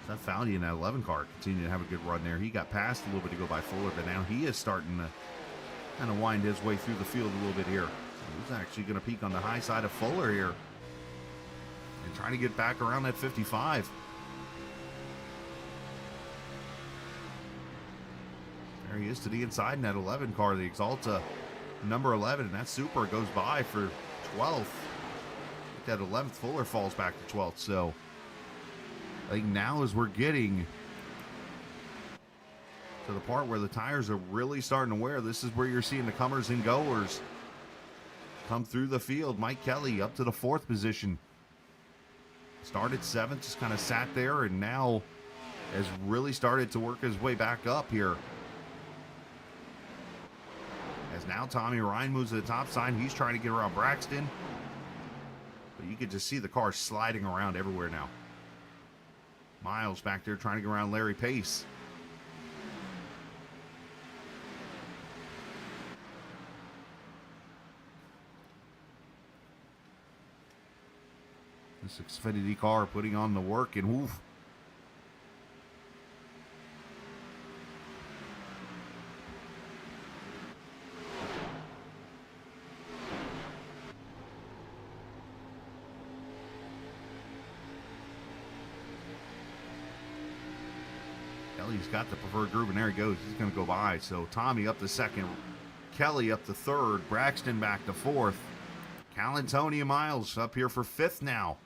That Fowley in that 11 car continued to have a good run there. He got past a little bit to go by Fuller, but now he is starting to kind of wind his way through the field a little bit here. So he's actually going to peak on the high side of Fuller here and trying to get back around that 55. There he is to the inside in that 11 car, the Exalta number 11, and that Super goes by for 12th. That 11th Fuller falls back to 12th, so I think now as we're getting to the part where the tires are really starting to wear, this is where you're seeing the comers and goers come through the field. Mike Kelly up to the 4th position. Started 7th, just kind of sat there, and now has really started to work his way back up here. As now Tommy Ryan moves to the top side, he's trying to get around Braxton. But you can just see the car sliding around everywhere now. Miles back there trying to get around Larry Pace. This Xfinity car putting on the work, and woof. Kelly's got the preferred group, and there he goes. He's going to go by. So Tommy up to 2nd. Kelly up to 3rd. Braxton back to 4th. Calantoni and Miles up here for 5th now.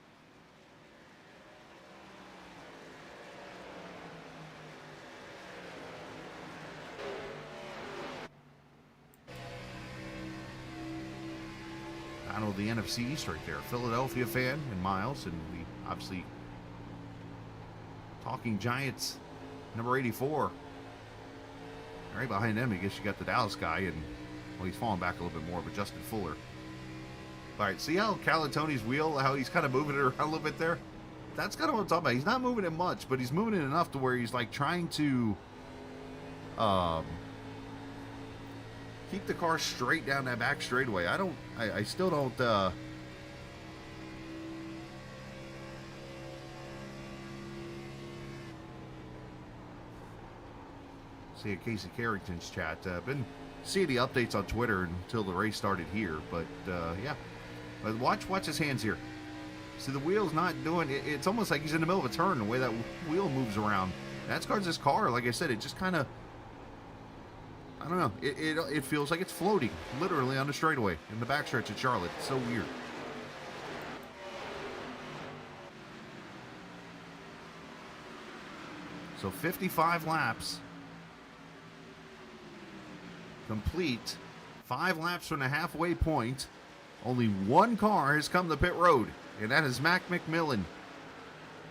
Battle of the NFC East right there. Philadelphia fan and Miles, and the obviously Talking Giants number 84. Right behind them, I guess you got the Dallas guy, and well, he's falling back a little bit more, but Justin Fuller. All right, see how Calantoni's wheel, how he's kind of moving it around a little bit there? That's kind of what I'm talking about. He's not moving it much, but he's moving it enough to where he's like trying to keep the car straight down that back straightaway. I still don't see a Casey Carrington's chat. Been seeing the updates on Twitter until the race started here, but yeah. But watch his hands here. See, the wheel's not doing it. It's almost like he's in the middle of a turn, the way that wheel moves around. That's because this car, like I said, it just kind of, I don't know. It feels like it's floating, literally on the straightaway in the backstretch at Charlotte. It's so weird. So 55 laps complete. 5 laps from the halfway point. Only one car has come to pit road, and that is Mac McMillan.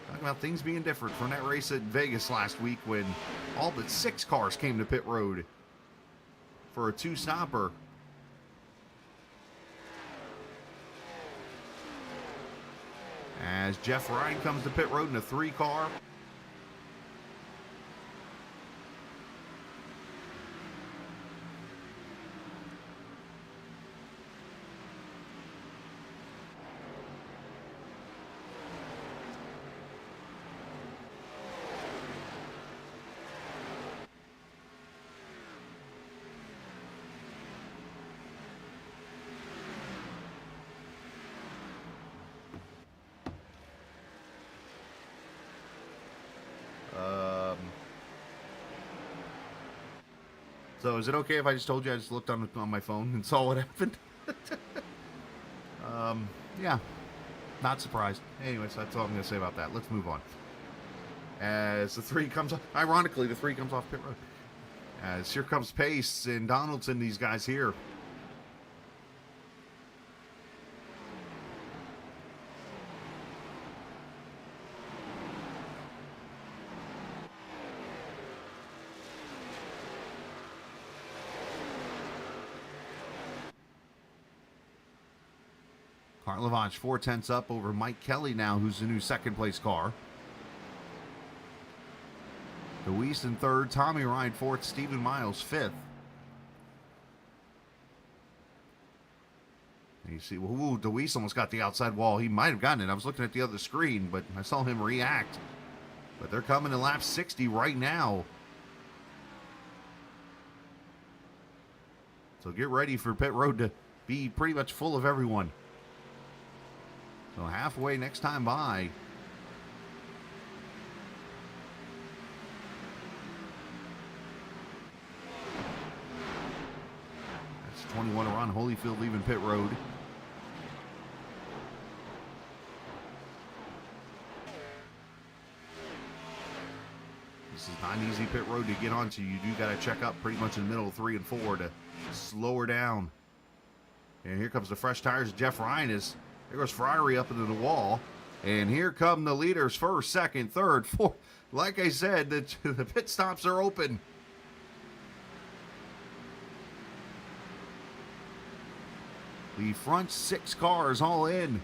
Talking about things being different from that race at Vegas last week when all but 6 cars came to pit road for a 2-stopper. As Jeff Ryan comes to pit road in a 3-car. So is it okay if I just told you I just looked on my phone and saw what happened? Yeah, not surprised. Anyways, that's all I'm going to say about that. Let's move on. As the 3 comes off, ironically, the 3 comes off pit road. As here comes Pace and Donaldson, these guys here. Cart Lavage 4/10 up over Mike Kelly now, who's the new second place car. DeWeese in third, Tommy Ryan fourth, Stephen Miles fifth. And you see, ooh, DeWeese almost got the outside wall. He might have gotten it. I was looking at the other screen, but I saw him react. But they're coming to lap 60 right now. So get ready for pit road to be pretty much full of everyone. So halfway next time by. That's 21 around Holyfield leaving pit road. This is not an easy pit road to get onto. You do got to check up pretty much in the middle of 3 and 4 to slow her down. And here comes the fresh tires. Jeff Ryan is... There goes Friary up into the wall. And here come the leaders, first, second, third, fourth. Like I said, the pit stops are open. The front 6 cars all in.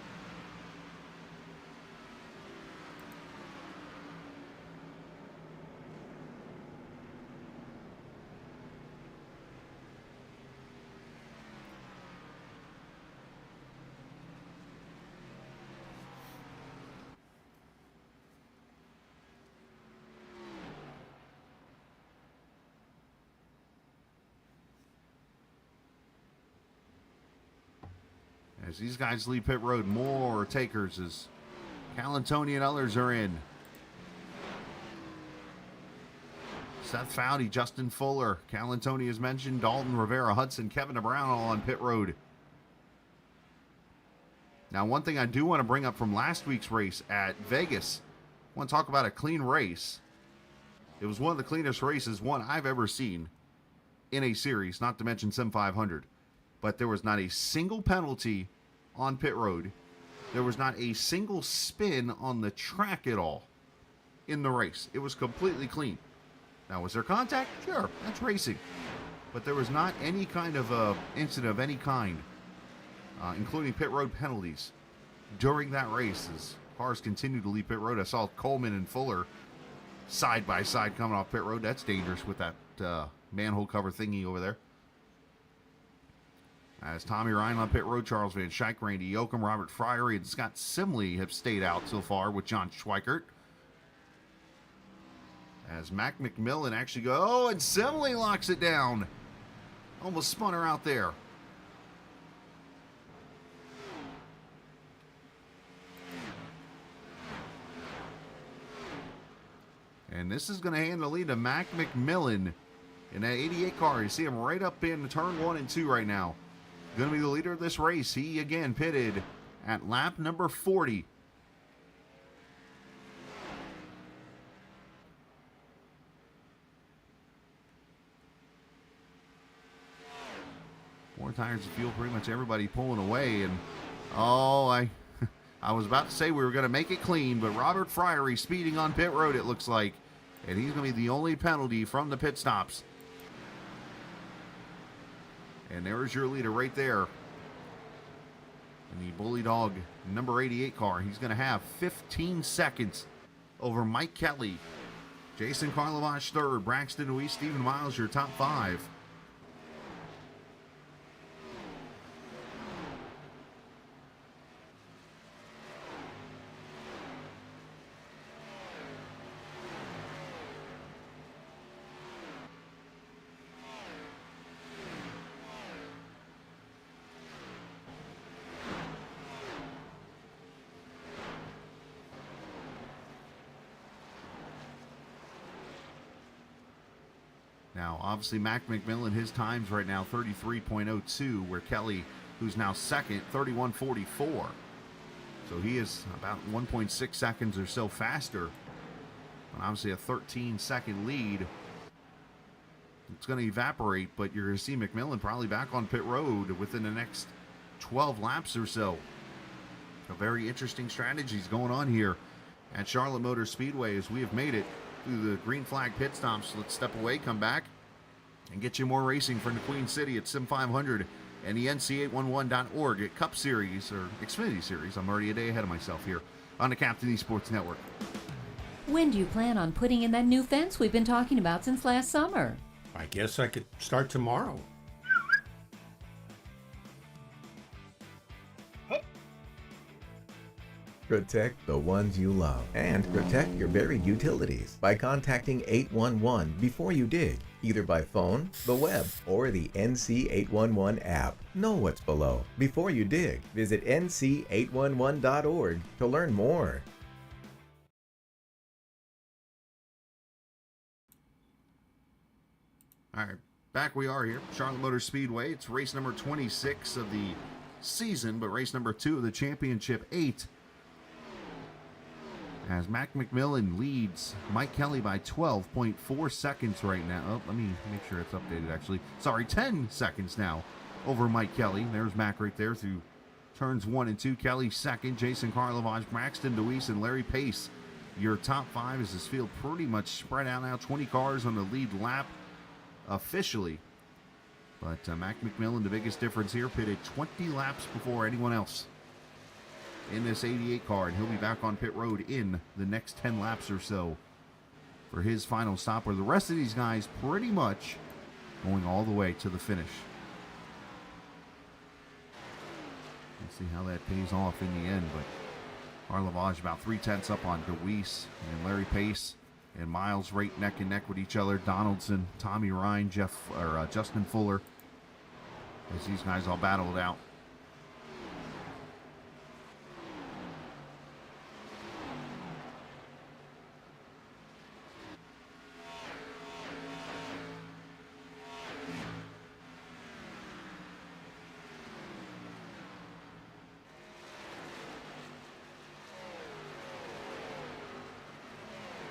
As these guys leave pit road, more takers as Calantoni and others are in. Seth Foudy, Justin Fuller, Calantoni as mentioned, Dalton Rivera, Hudson, Kevin DeBrown all on pit road. Now, one thing I do want to bring up from last week's race at Vegas, I want to talk about a clean race. It was one of the cleanest races, one I've ever seen in a series, not to mention Sim500. But there was not a single penalty on pit road. There was not a single spin on the track at all in the race. It was completely clean. Now, was there contact? Sure, that's racing. But there was not any kind of incident of any kind, including pit road penalties, during that race as cars continued to leave pit road. I saw Coleman and Fuller side by side coming off pit road. That's dangerous with that manhole cover thingy over there. As Tommy Ryan on pit road, Charles Van Schaik, Randy Yoakum, Robert Friary, and Scott Simley have stayed out so far with John Schweikert. As Mac McMillan actually goes, oh, and Simley locks it down. Almost spun her out there. And this is going to hand the lead to Mac McMillan in that 88 car. You see him right up in turn 1 and 2 right now. Going to be the leader of this race. He again pitted at lap number 40. Four tires to fuel, pretty much everybody pulling away. And oh, I was about to say we were going to make it clean, but Robert Friary speeding on pit road, it looks like. And he's going to be the only penalty from the pit stops. And there's your leader right there. In the Bully Dog number 88 car. He's going to have 15 seconds over Mike Kelly. Jason Karlovash third. Braxton Deweese, Stephen Miles, your top 5. Now, obviously, Mac McMillan, his time's right now 33.02, where Kelly, who's now second, 31.44. So he is about 1.6 seconds or so faster. And obviously a 13-second lead. It's going to evaporate, but you're going to see McMillan probably back on pit road within the next 12 laps or so. A very interesting strategies going on here at Charlotte Motor Speedway as we have made it through the green flag pit stops. Let's step away, come back, and get you more racing from the Queen City at Sim500 and the NC811.org at Cup Series, or Xfinity Series. I'm already a day ahead of myself here on the Captain Esports Network. When do you plan on putting in that new fence we've been talking about since last summer? I guess I could start tomorrow. Protect the ones you love and protect your buried utilities by contacting 811 before you dig, either by phone, the web, or the NC811 app. Know what's below before you dig. Visit nc811.org to learn more. All right, back we are here, Charlotte Motor Speedway. It's race number 26 of the season, but race number 2 of the championship 8. As Mac McMillan leads Mike Kelly by 12.4 seconds right now. Oh, let me make sure it's updated, actually. Sorry, 10 seconds now over Mike Kelly. There's Mac right there through turns 1 and 2. Kelly second, Jason Karlovaj, Braxton DeWeese, and Larry Pace. Your top 5 as this field pretty much spread out now. 20 cars on the lead lap officially. But Mac McMillan, the biggest difference here, pitted 20 laps before anyone else in this 88 car, and he'll be back on pit road in the next 10 laps or so for his final stop, where the rest of these guys pretty much going all the way to the finish. Let's see how that pays off in the end, but Karlovaj about 3/10 up on DeWeese and Larry Pace, and Miles right neck and neck with each other. Donaldson, Tommy Ryan, Justin Fuller, as these guys all battled out.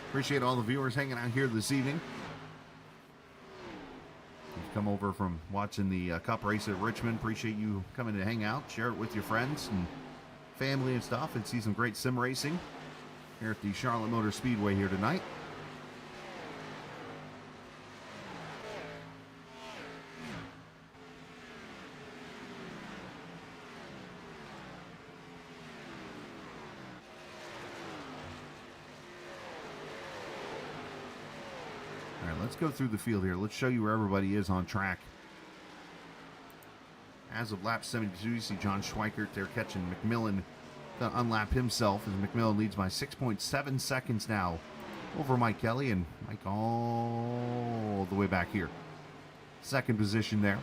Appreciate all the viewers hanging out here this evening. You've come over from watching the Cup race at Richmond. Appreciate you coming to hang out, share it with your friends and family and stuff, and see some great sim racing here at the Charlotte Motor Speedway here tonight. Let's go through the field here. Let's show you where everybody is on track. As of lap 72, you see John Schweikert there catching McMillan to unlap himself, as McMillan leads by 6.7 seconds now over Mike Kelly, and Mike all the way back here. Second position there.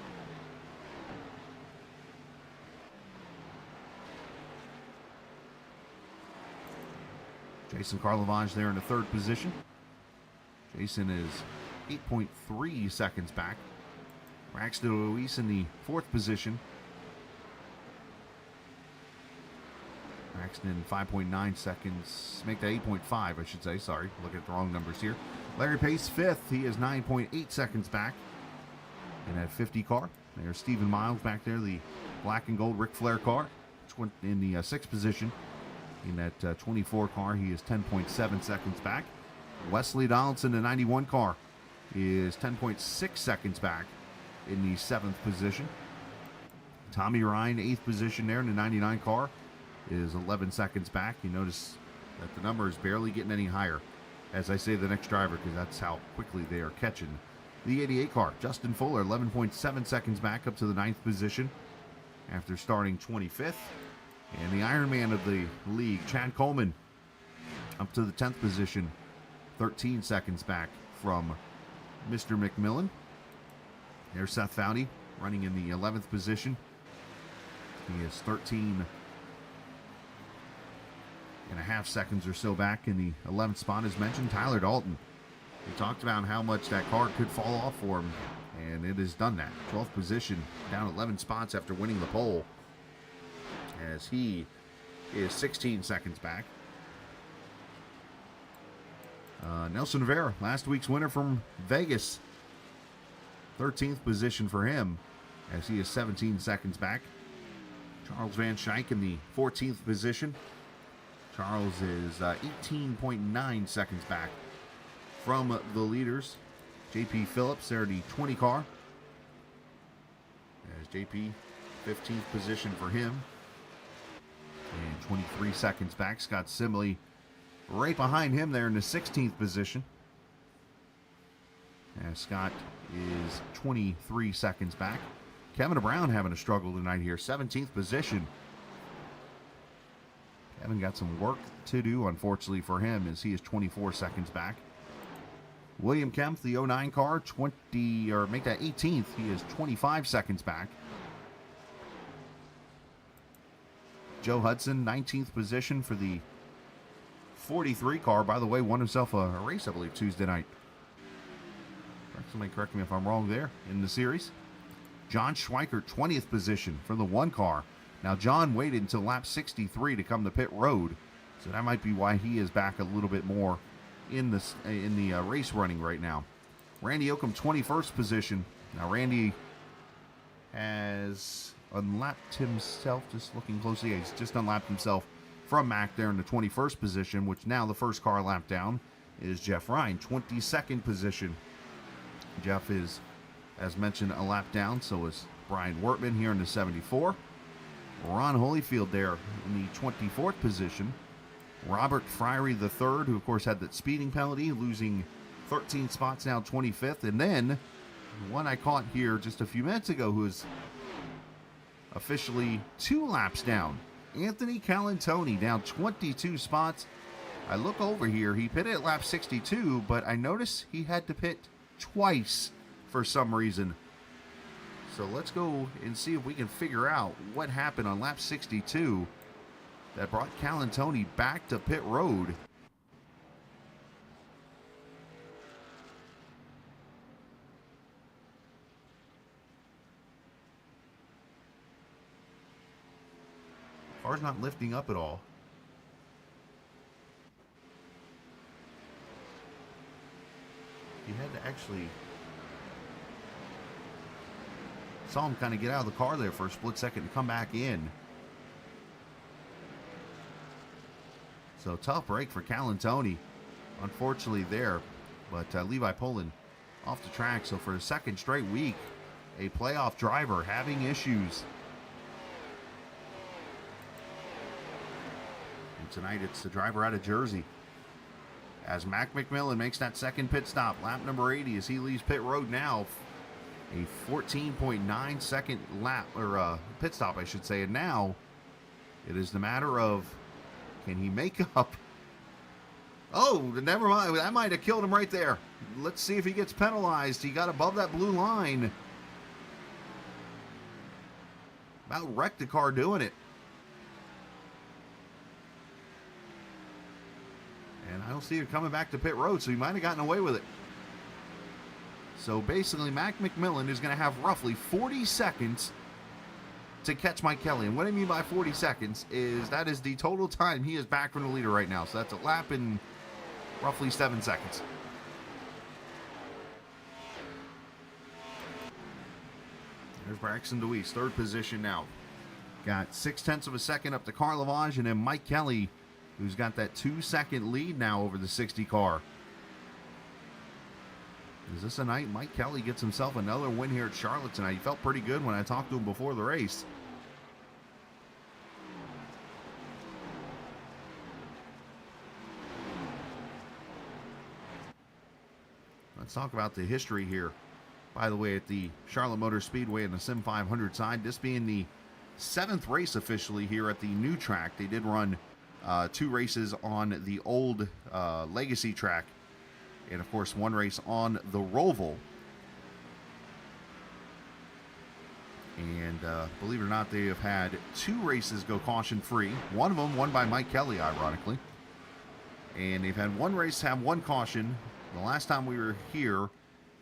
Jason Karlovaj there in the third position. Jason is 8.3 seconds back. Braxton DeWeese in the fourth position. Braxton 5.9 seconds. Make that 8.5, I should say. Sorry, looking at the wrong numbers here. Larry Pace fifth. He is 9.8 seconds back in that 50 car. There's Stephen Miles back there, the black and gold Ric Flair car, in the sixth position. In that 24 car, he is 10.7 seconds back. Wesley Donaldson, the 91 car, is 10.6 seconds back in the seventh position. Tommy Ryan, eighth position there in the 99 car, is 11 seconds back. You notice that the number is barely getting any higher as I say the next driver, because that's how quickly they are catching the 88 car. Justin Fuller, 11.7 seconds back up to the ninth position after starting 25th. And the Iron Man of the league, Chad Coleman, up to the 10th position, 13 seconds back from Mr. McMillan. There's Seth Foudy running in the 11th position. He is 13 and a half seconds or so back in the 11th spot. As mentioned, Tyler Dalton We talked about how much that car could fall off for him, and it has done that. 12th position, down 11 spots after winning the pole, as he is 16 seconds back. Nelson Rivera, last week's winner from Vegas, 13th position for him, as he is 17 seconds back. Charles Van Schaik in the 14th position. Charles is 18.9 seconds back from the leaders. JP Phillips, there, the 20 car. As JP, 15th position for him. And 23 seconds back. Scott Simley right behind him there in the 16th position. As Scott is 23 seconds back. Kevin Brown having a struggle tonight here. 17th position. Kevin got some work to do, unfortunately for him, as he is 24 seconds back. William Kemp, the 09 car, 18th. He is 25 seconds back. Joe Hudson, 19th position for the 43 car. By the way, won himself a race, I believe, Tuesday night. Somebody correct me if I'm wrong there in the series. John Schweikert, 20th position for the 1 car. Now, John waited until lap 63 to come to pit road, so that might be why he is back a little bit more in the race running right now. Randy Oakham, 21st position. Now, Randy has unlapped himself, just looking closely. He's just unlapped himself from Mac there in the 21st position, which now the first car lap down is Jeff Ryan, 22nd position. Jeff is, as mentioned, a lap down. So is Brian Wortman here in the 74. Ron Holyfield there in the 24th position. Robert Friery III, who of course had that speeding penalty, losing 13 spots, now 25th. And then one I caught here just a few minutes ago, who is officially 2 laps down. Anthony Calantoni down 22 spots. I look over here, he pitted at lap 62, but I notice he had to pit twice for some reason. So let's go and see if we can figure out what happened on lap 62 that brought Calantoni back to pit road. Car's not lifting up at all. He had to actually... Saw him kind of get out of the car there for a split second and come back in. So tough break for Calantoni, unfortunately there. But Levi Poland off the track. So for the second straight week, a playoff driver having issues. And tonight it's the driver out of Jersey, as Mac McMillan makes that second pit stop. Lap number 80 as he leaves pit road now. A 14.9 second lap, or pit stop, I should say. And now it is the matter of, can he make up? Oh, never mind. That might have killed him right there. Let's see if he gets penalized. He got above that blue line. About wrecked the car doing it. And I don't see it coming back to pit road, so he might have gotten away with it. So basically, Mac McMillan is going to have roughly 40 seconds to catch Mike Kelly. And what I mean by 40 seconds is that is the total time he is back from the leader right now. So that's a lap in roughly 7 seconds. There's Braxton DeWeese, third position now. Got 0.6 of a second up to Carl Lavage, and then Mike Kelly, who's got that 2-second lead now over the 60 car. Is this a night Mike Kelly gets himself another win here at Charlotte tonight? He felt pretty good when I talked to him before the race. Let's talk about the history here. By the way, at the Charlotte Motor Speedway and the Sim500 side, this being the 7th race officially here at the new track. They did run 2 races on the old Legacy track, and of course 1 race on the Roval. And believe it or not, they have had 2 races go caution free. One of them won by Mike Kelly, ironically. And they've had 1 race have 1 caution, The last time we were here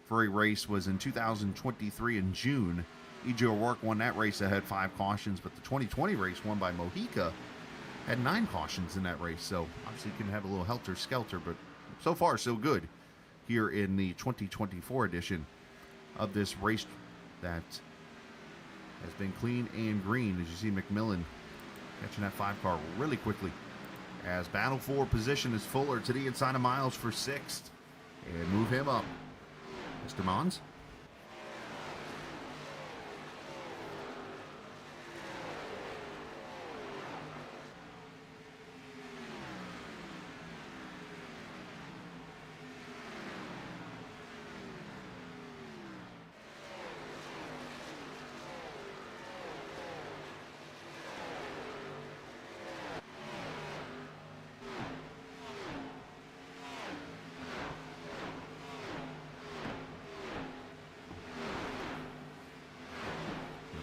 for a race was in 2023 in June. E.J. O'Rourke won that race that had 5 cautions, but the 2020 race won by Mojica had 9 cautions in that race. So obviously you can have a little helter-skelter, but so far so good here in the 2024 edition of this race that has been clean and green. As you see McMillan catching that 5 car really quickly. As battle for position is Fuller to the inside of Miles for 6th. And move him up. Mr. Mons.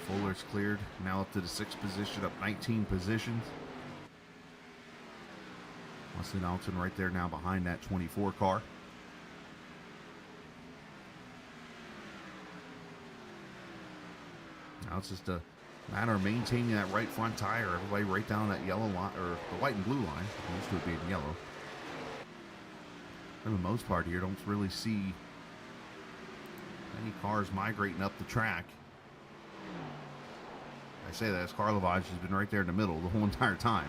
Fuller's cleared. Now up to the 6th position, up 19 positions. Wesley Donaldson right there now behind that 24 car. Now it's just a matter of maintaining that right front tire. Everybody right down that yellow line, or the white and blue line. Used to it being yellow. For the most part here, don't really see any cars migrating up the track. I say that as Car Lavage has been right there in the middle the whole entire time.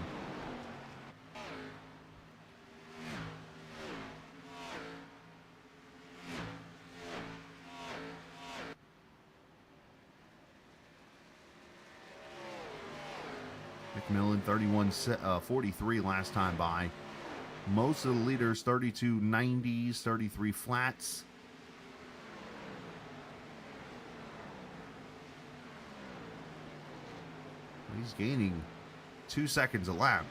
McMillan 31.43 last time by. Most of the leaders 32 90s, 33 flats. He's gaining 2 seconds a lap.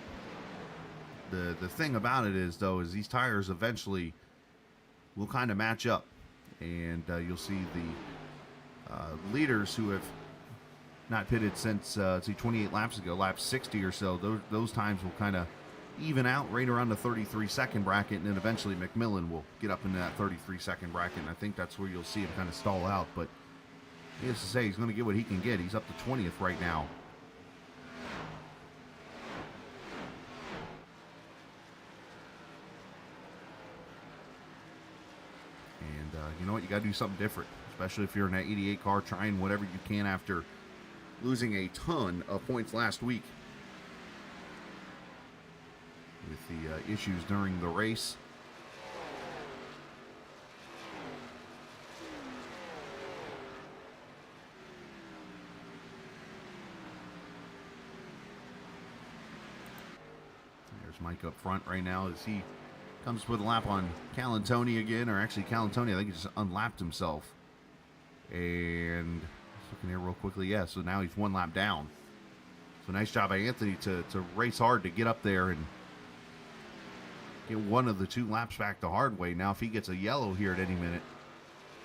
The thing about it is, though, is these tires eventually will kind of match up. And you'll see the leaders who have not pitted since 28 laps ago, lap 60 or so, those times will kind of even out right around the 33-second bracket, and then eventually McMillan will get up into that 33-second bracket, and I think that's where you'll see him kind of stall out. But needless to say, he's going to get what he can get. He's up to 20th right now. You know what? You got to do something different, especially if you're in that 88 car, trying whatever you can after losing a ton of points last week with the issues during the race. There's Mike up front right now as he comes with a lap on Calantoni again, or actually Calantoni, I think he just unlapped himself. And looking here real quickly, yeah, so now he's 1 lap down. So nice job by Anthony to race hard to get up there and get one of the 2 laps back the hard way. Now if he gets a yellow here at any minute,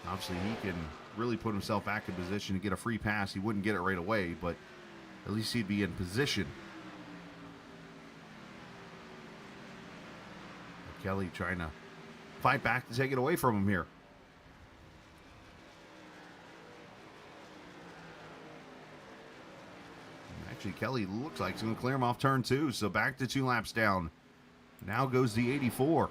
obviously he can really put himself back in position to get a free pass. He wouldn't get it right away, but at least he'd be in position. Kelly trying to fight back to take it away from him here. And actually, Kelly looks like he's going to clear him off turn 2, so back to 2 laps down. Now goes the 84.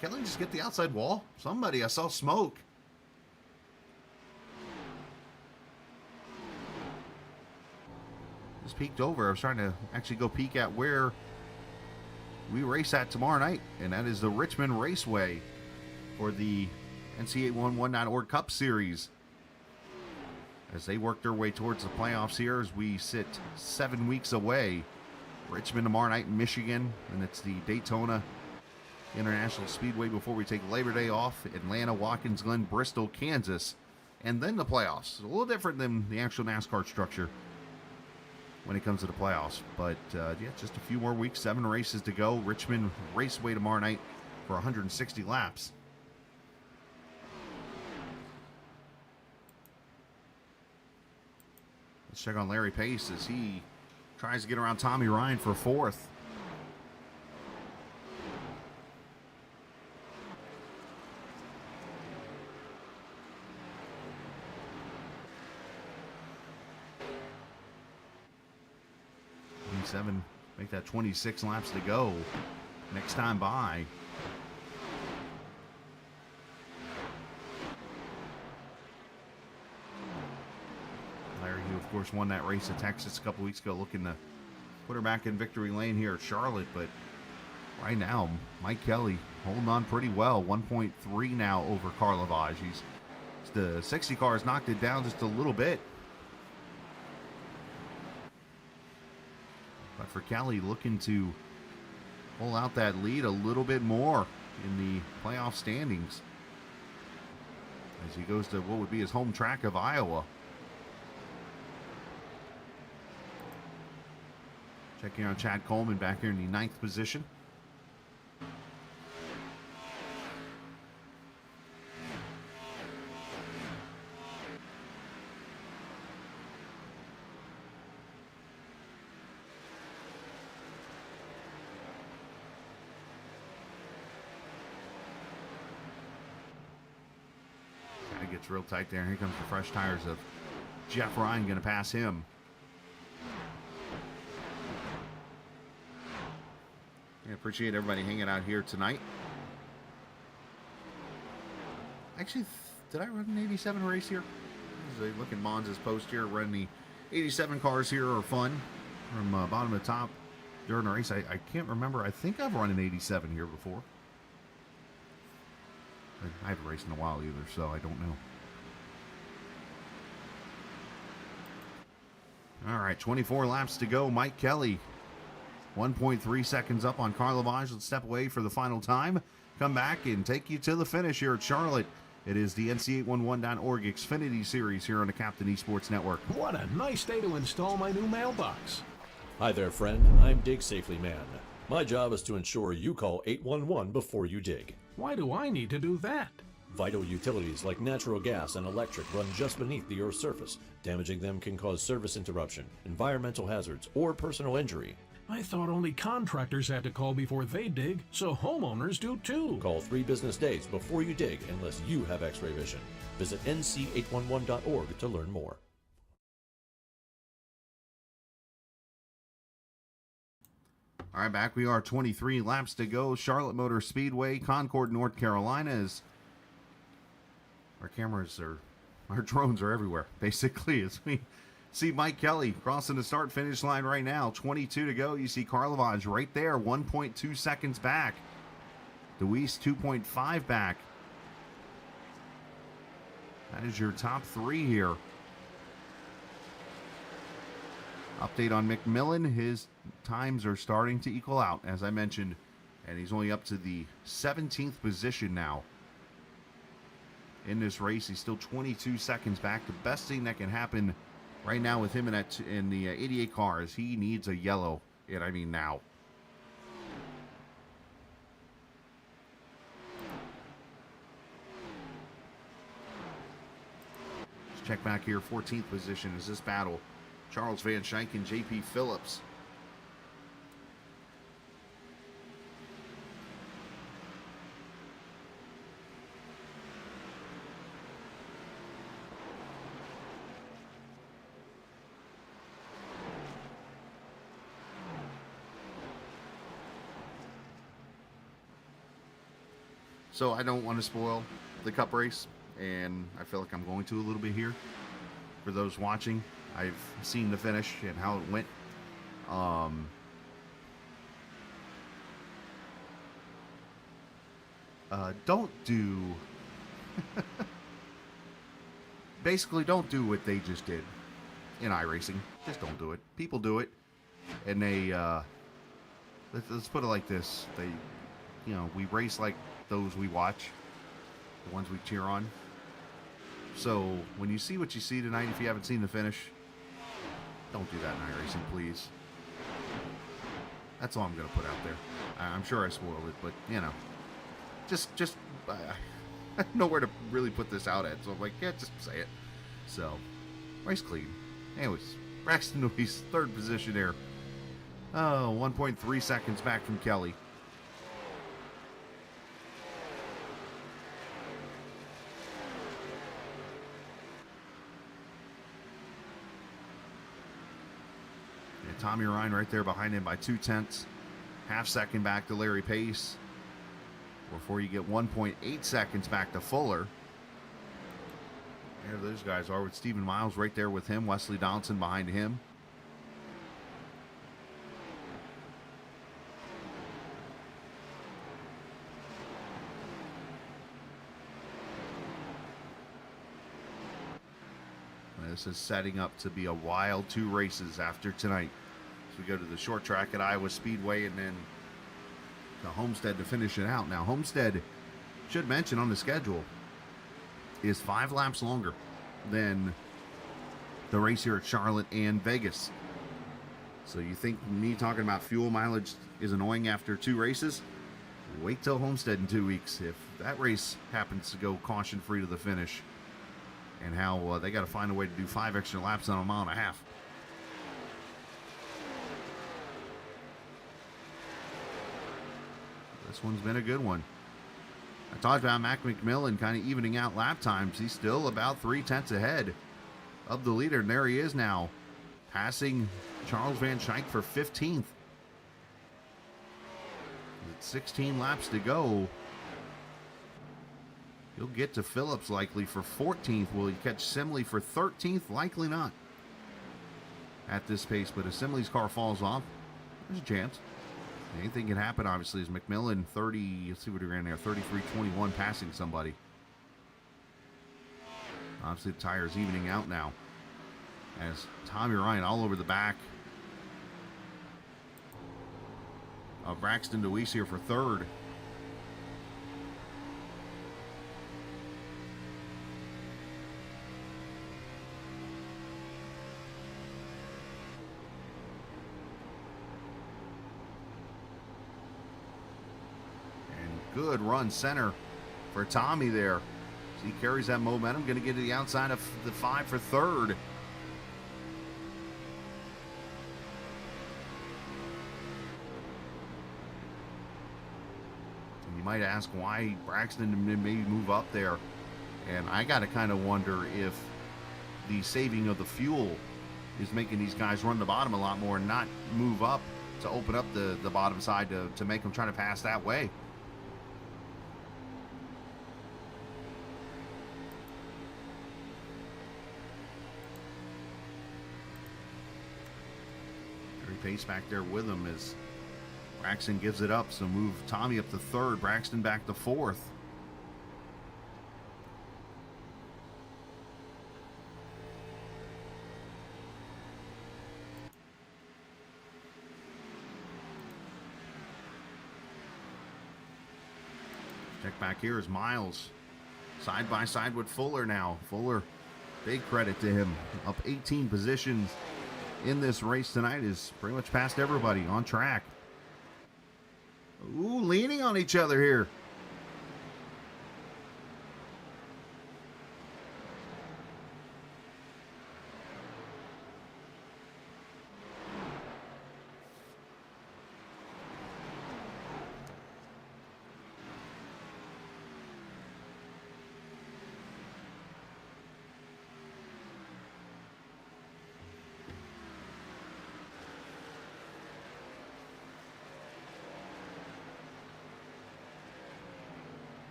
Kelly just get the outside wall? Somebody, I saw smoke. Just peeked over. I was trying to actually go peek at where we race at tomorrow night, and that is the Richmond Raceway for the NC811.org Cup Series. As they work their way towards the playoffs here, as we sit 7 weeks away. Richmond tomorrow night in Michigan, and it's the Daytona International Speedway before we take Labor Day off. Atlanta, Watkins Glen, Bristol, Kansas, and then the playoffs. It's a little different than the actual NASCAR structure when it comes to the playoffs. But yeah, just a few more weeks, 7 races to go. Richmond Raceway tomorrow night for 160 laps. Let's check on Larry Pace as he tries to get around Tommy Ryan for fourth. Make that 26 laps to go next time by. Larry, who of course won that race at Texas a couple weeks ago, looking to put her back in victory lane here at Charlotte. But right now, Mike Kelly holding on pretty well. 1.3 now over Carl Lavage. The 60 car has knocked it down just a little bit. But for Kelly, looking to pull out that lead a little bit more in the playoff standings as he goes to what would be his home track of Iowa. Checking on Chad Coleman back here in the 9th position. Gets real tight there. Here comes the fresh tires of Jeff Ryan, going to pass him. I appreciate everybody hanging out here tonight. Actually, did I run an 87 race here? As I look at Monza's post here, running the 87 cars here are fun from bottom to top during the race. I can't remember. I think I've run an 87 here before. I haven't raced in a while either, so I don't know. All right, 24 laps to go. Mike Kelly, 1.3 seconds up on Carl Lavage. Let's step away for the final time. Come back and take you to the finish here at Charlotte. It is the NC811.org Xfinity Series here on the Captain Esports Network. What a nice day to install my new mailbox. Hi there, friend. I'm Dig Safely Man. My job is to ensure you call 811 before you dig. Why do I need to do that? Vital utilities like natural gas and electric run just beneath the Earth's surface. Damaging them can cause service interruption, environmental hazards, or personal injury. I thought only contractors had to call before they dig, so homeowners do too. Call 3 business days before you dig unless you have X-ray vision. Visit nc811.org to learn more. All right, back we are. 23 laps to go. Charlotte Motor Speedway, Concord, North Carolina. Is our cameras are, our drones are everywhere, basically, as we see Mike Kelly crossing the start-finish line right now. 22 to go. You see Carl Lavage right there, 1.2 seconds back. DeWeese, 2.5 back. That is your top three here. Update on McMillan. His times are starting to equal out, as I mentioned, and he's only up to the 17th position now. In this race, he's still 22 seconds back. The best thing that can happen right now with him in the 88 car is he needs a yellow, and I mean now. Let's check back here. 14th position is this battle. Charles Van Schaik and J.P. Phillips. So I don't want to spoil the Cup race, and I feel like I'm going to a little bit here. For those watching, I've seen the finish and how it went. Don't do... Basically, don't do what they just did in iRacing. Just don't do it. People do it, and they... let's put it like this. They, you know, we race like those we watch, the ones we cheer on. So when you see what you see tonight, if you haven't seen the finish, don't do that in iRacing, please. That's all I'm going to put out there. I'm sure I spoiled it, but you know, just I don't know where to really put this out at. So I'm like, yeah, just say it. So race clean. Anyways, Braxton Louise, third position there. Oh, 1.3 seconds back from Kelly. And Tommy Ryan right there behind him by 0.2. Half second back to Larry Pace. Before you get 1.8 seconds back to Fuller. There those guys are with Stephen Miles right there with him. Wesley Donaldson behind him. This is setting up to be a wild 2 races after tonight. So we go to the short track at Iowa Speedway and then to Homestead to finish it out. Now Homestead, should mention on the schedule, is 5 laps longer than the race here at Charlotte and Vegas. So you think me talking about fuel mileage is annoying after 2 races? Wait till Homestead in 2 weeks if that race happens to go caution free to the finish. And how they got to find a way to do 5 extra laps on a 1.5 miles. This one's been a good one. I talked about Mac McMillan kind of evening out lap times. He's still about 0.3 ahead of the leader. And there he is now, passing Charles Van Schaik for 15th. 16 laps to go. He'll get to Phillips likely for 14th. Will he catch Simley for 13th? Likely not at this pace, but if Simley's car falls off, there's a chance. Anything can happen, obviously, as McMillan 30, let's see what he ran there, 33.21 passing somebody. Obviously the tire's evening out now as Tommy Ryan all over the back of Braxton DeWeese here for 3rd. Good run center for Tommy there. So he carries that momentum. Going to get to the outside of the 5 for 3rd. You might ask why Braxton maybe move up there. And I got to kind of wonder if the saving of the fuel is making these guys run the bottom a lot more and not move up to open up the bottom side to make them try to pass that way. Pace back there with him as Braxton gives it up. So move Tommy up to 3rd, Braxton back to 4th. Check back here is Miles side by side with Fuller now. Fuller, big credit to him, up 18 positions in this race tonight, is pretty much past everybody on track. Ooh, leaning on each other here.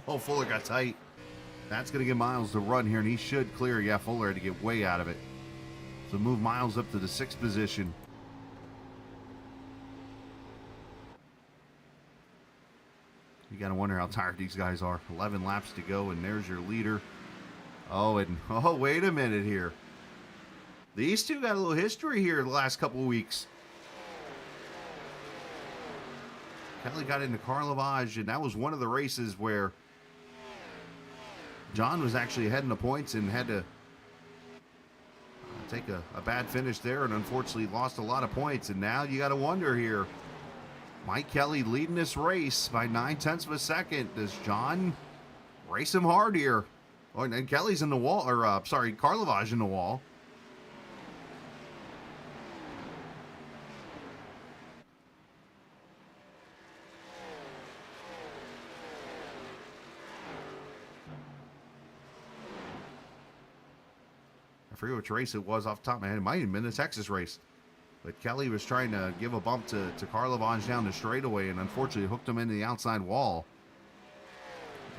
Oh, Fuller got tight. That's going to give Miles the run here, and he should clear. Yeah, Fuller had to get way out of it. So move Miles up to the 6th position. You got to wonder how tired these guys are. 11 laps to go, and there's your leader. Oh, and oh, wait a minute here. These two got a little history here the last couple of weeks. Kelly got into car lavage, and that was one of the races where John was actually ahead in the points and had to take a bad finish there and unfortunately lost a lot of points. And now you got to wonder here, Mike Kelly leading this race by 0.9 of a second. Does John race him hard here? Oh, and Kelly's in the wall, or sorry, car lavage in the wall. forget which race it was off the top of my head. It might have been the Texas race. But Kelly was trying to give a bump to Carl Lavange down the straightaway and unfortunately hooked him into the outside wall.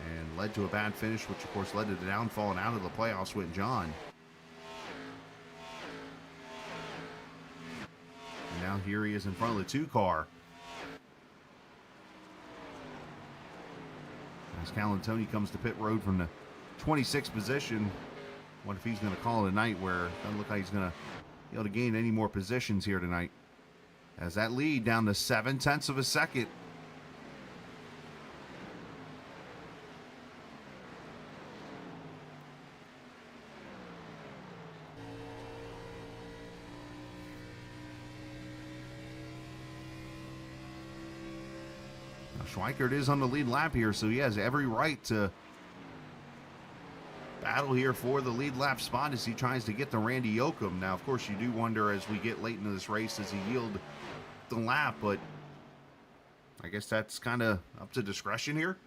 And led to a bad finish, which of course led to the downfall and out of the playoffs with John. And now here he is in front of the 2 car. As Calantoni comes to pit road from the 26th position. What if he's going to call it a night where it doesn't look like he's going to be able to gain any more positions here tonight. As that lead down to 0.7 of a second. Now Schweikert is on the lead lap here, so he has every right to battle here for the lead lap spot as he tries to get to Randy Yoakum. Now, of course, you do wonder as we get late into this race, does he yield the lap? But I guess that's kind of up to discretion here.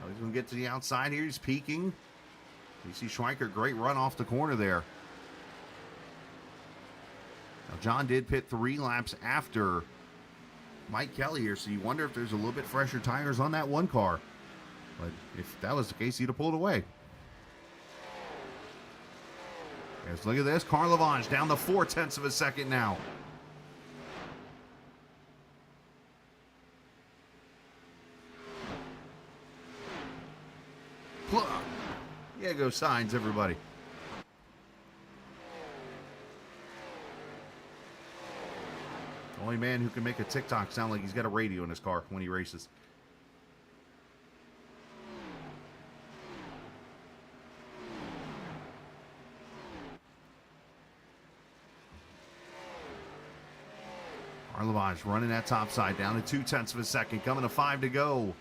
Oh, he's going to get to the outside here. He's peeking. You see Schweikert, great run off the corner there. Now, John did pit 3 laps after Mike Kelly here, so you wonder if there's a little bit fresher tires on that 1 car. But if that was the case, he'd have pulled away. Yes, look at this. Carl Lavange down to 0.4 of a second now. Yeah, go signs, everybody. Only man who can make a TikTok sound like he's got a radio in his car when he races. Arlavage running that top side down to 0.2 of a second, coming to 5 to go.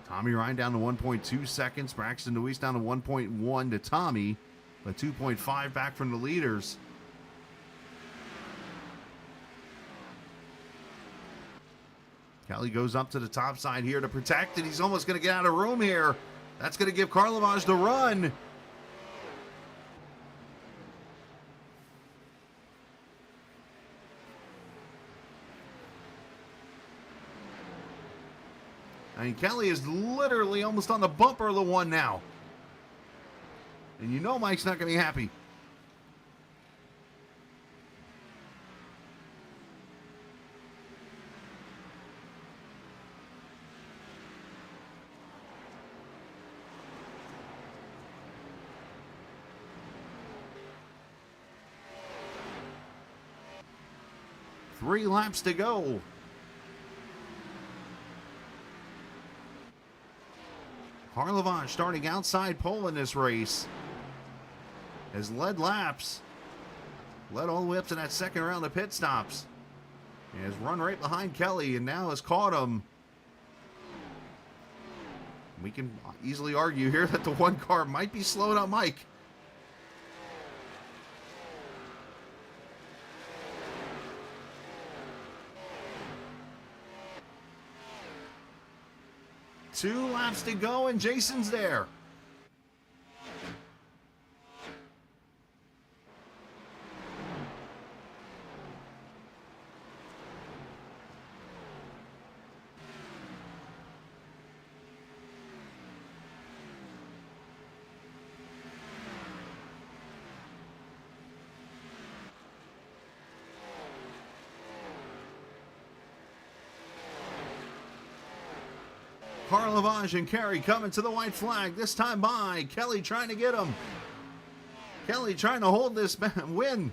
Tommy Ryan down to 1.2 seconds. Braxton Deweese down to 1.1 to Tommy, but 2.5 back from the leaders. Kelly goes up to the top side here to protect it. He's almost going to get out of room here. That's going to give Carl Lavange the run. I mean, Kelly is literally almost on the bumper of the 1 now. And you know Mike's not going to be happy. Three laps to go. Carl Lavange starting outside pole in this race has led laps, led all the way up to that second round of pit stops. He has run right behind Kelly and now has caught him. We can easily argue here that the 1 car might be slowing up Mike. Two laps to go, and Jason's there. Carl Lavange and Carey coming to the white flag, this time by Kelly trying to get him. Kelly trying to hold this win.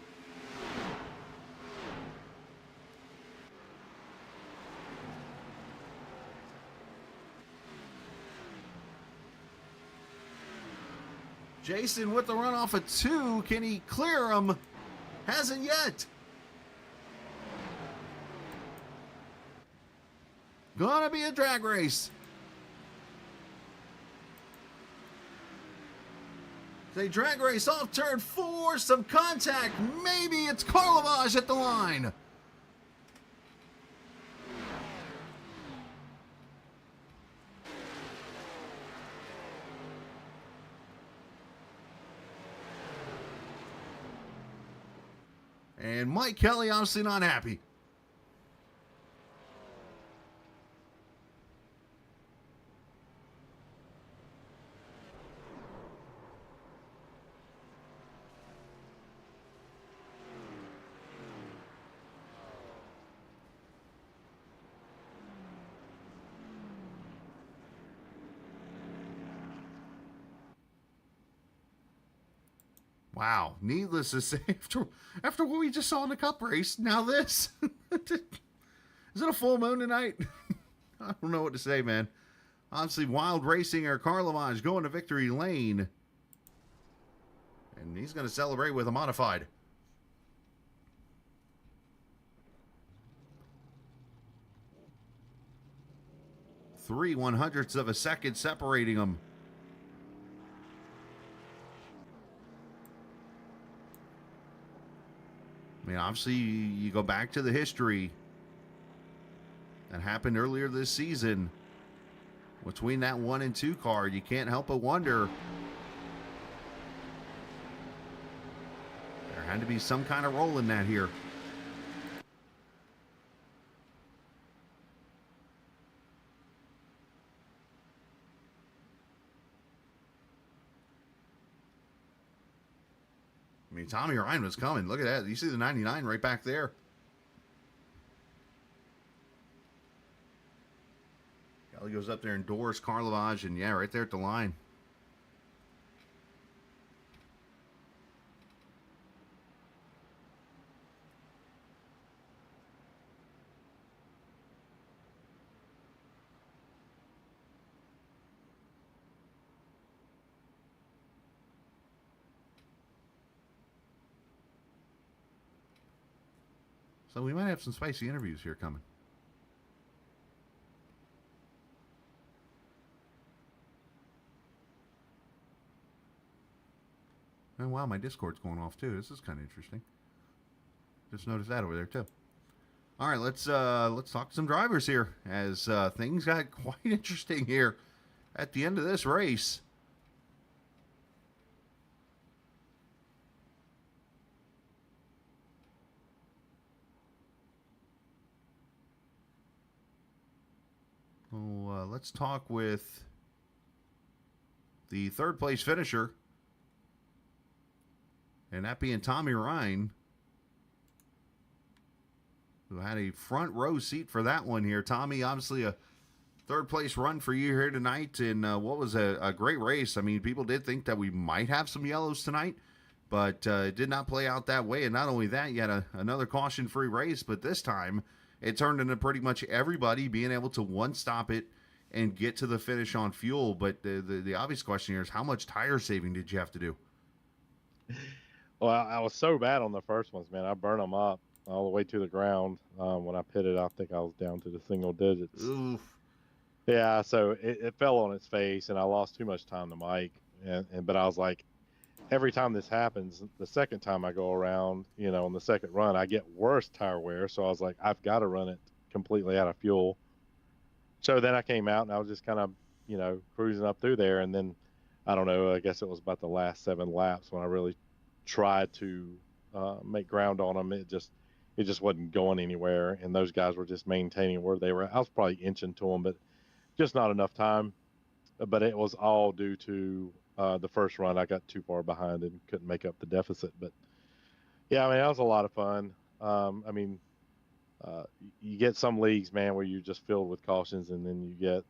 Jason with the run off of 2. Can he clear him? Hasn't yet. Gonna be a drag race. They drag race off turn 4, some contact. Maybe it's Karlovage at the line. And Mike Kelly obviously not happy. Wow, needless to say, after what we just saw in the Cup race, now this. Is it a full moon tonight? I don't know what to say, man. Obviously, Wild Racing or Karlovage going to victory lane. And he's going to celebrate with a modified. Three 100ths of a second separating them. I mean, obviously, you go back to the history that happened earlier this season between that 1 and 2 car. You can't help but wonder. There had to be some kind of role in that here. I mean, Tommy Ryan was coming. Look at that. You see the 99 right back there. Kelly goes up there and doors Karlovage, and yeah, right there at the line. So we might have some spicy interviews here coming. And wow, my Discord's going off too. This is kind of interesting. Just noticed that over there too. All right, let's talk to some drivers here as things got quite interesting here at the end of this race. Well, let's talk with the third place finisher, and that being Tommy Ryan, who had a front row seat for that one here. Tommy, obviously a third place run for you here tonight in what was a great race. I mean, people did think that we might have some yellows tonight, but it did not play out that way. And not only that, you had another caution-free race, but this time it turned into pretty much everybody being able to one-stop it and get to the finish on fuel. But the obvious question here is, how much tire saving did you have to do? Well, I was so bad on the first ones, man. I burned them up all the way to the ground. When I pitted, I think I was down to the single digits. Oof. Yeah, so it fell on its face, and I lost too much time to Mike. But I was like, every time this happens, the second time I go around, on the second run, I get worse tire wear. So I was like, I've got to run it completely out of fuel. So then I came out, and I was just kind of, cruising up through there. And then, I don't know, I guess it was about the last 7 laps when I really tried to make ground on them. It just wasn't going anywhere. And those guys were just maintaining where they were. I was probably inching to them, but just not enough time. But it was all due to the first run. I got too far behind and couldn't make up the deficit. But yeah, I mean, that was a lot of fun. You get some leagues, man, where you're just filled with cautions, and then you get,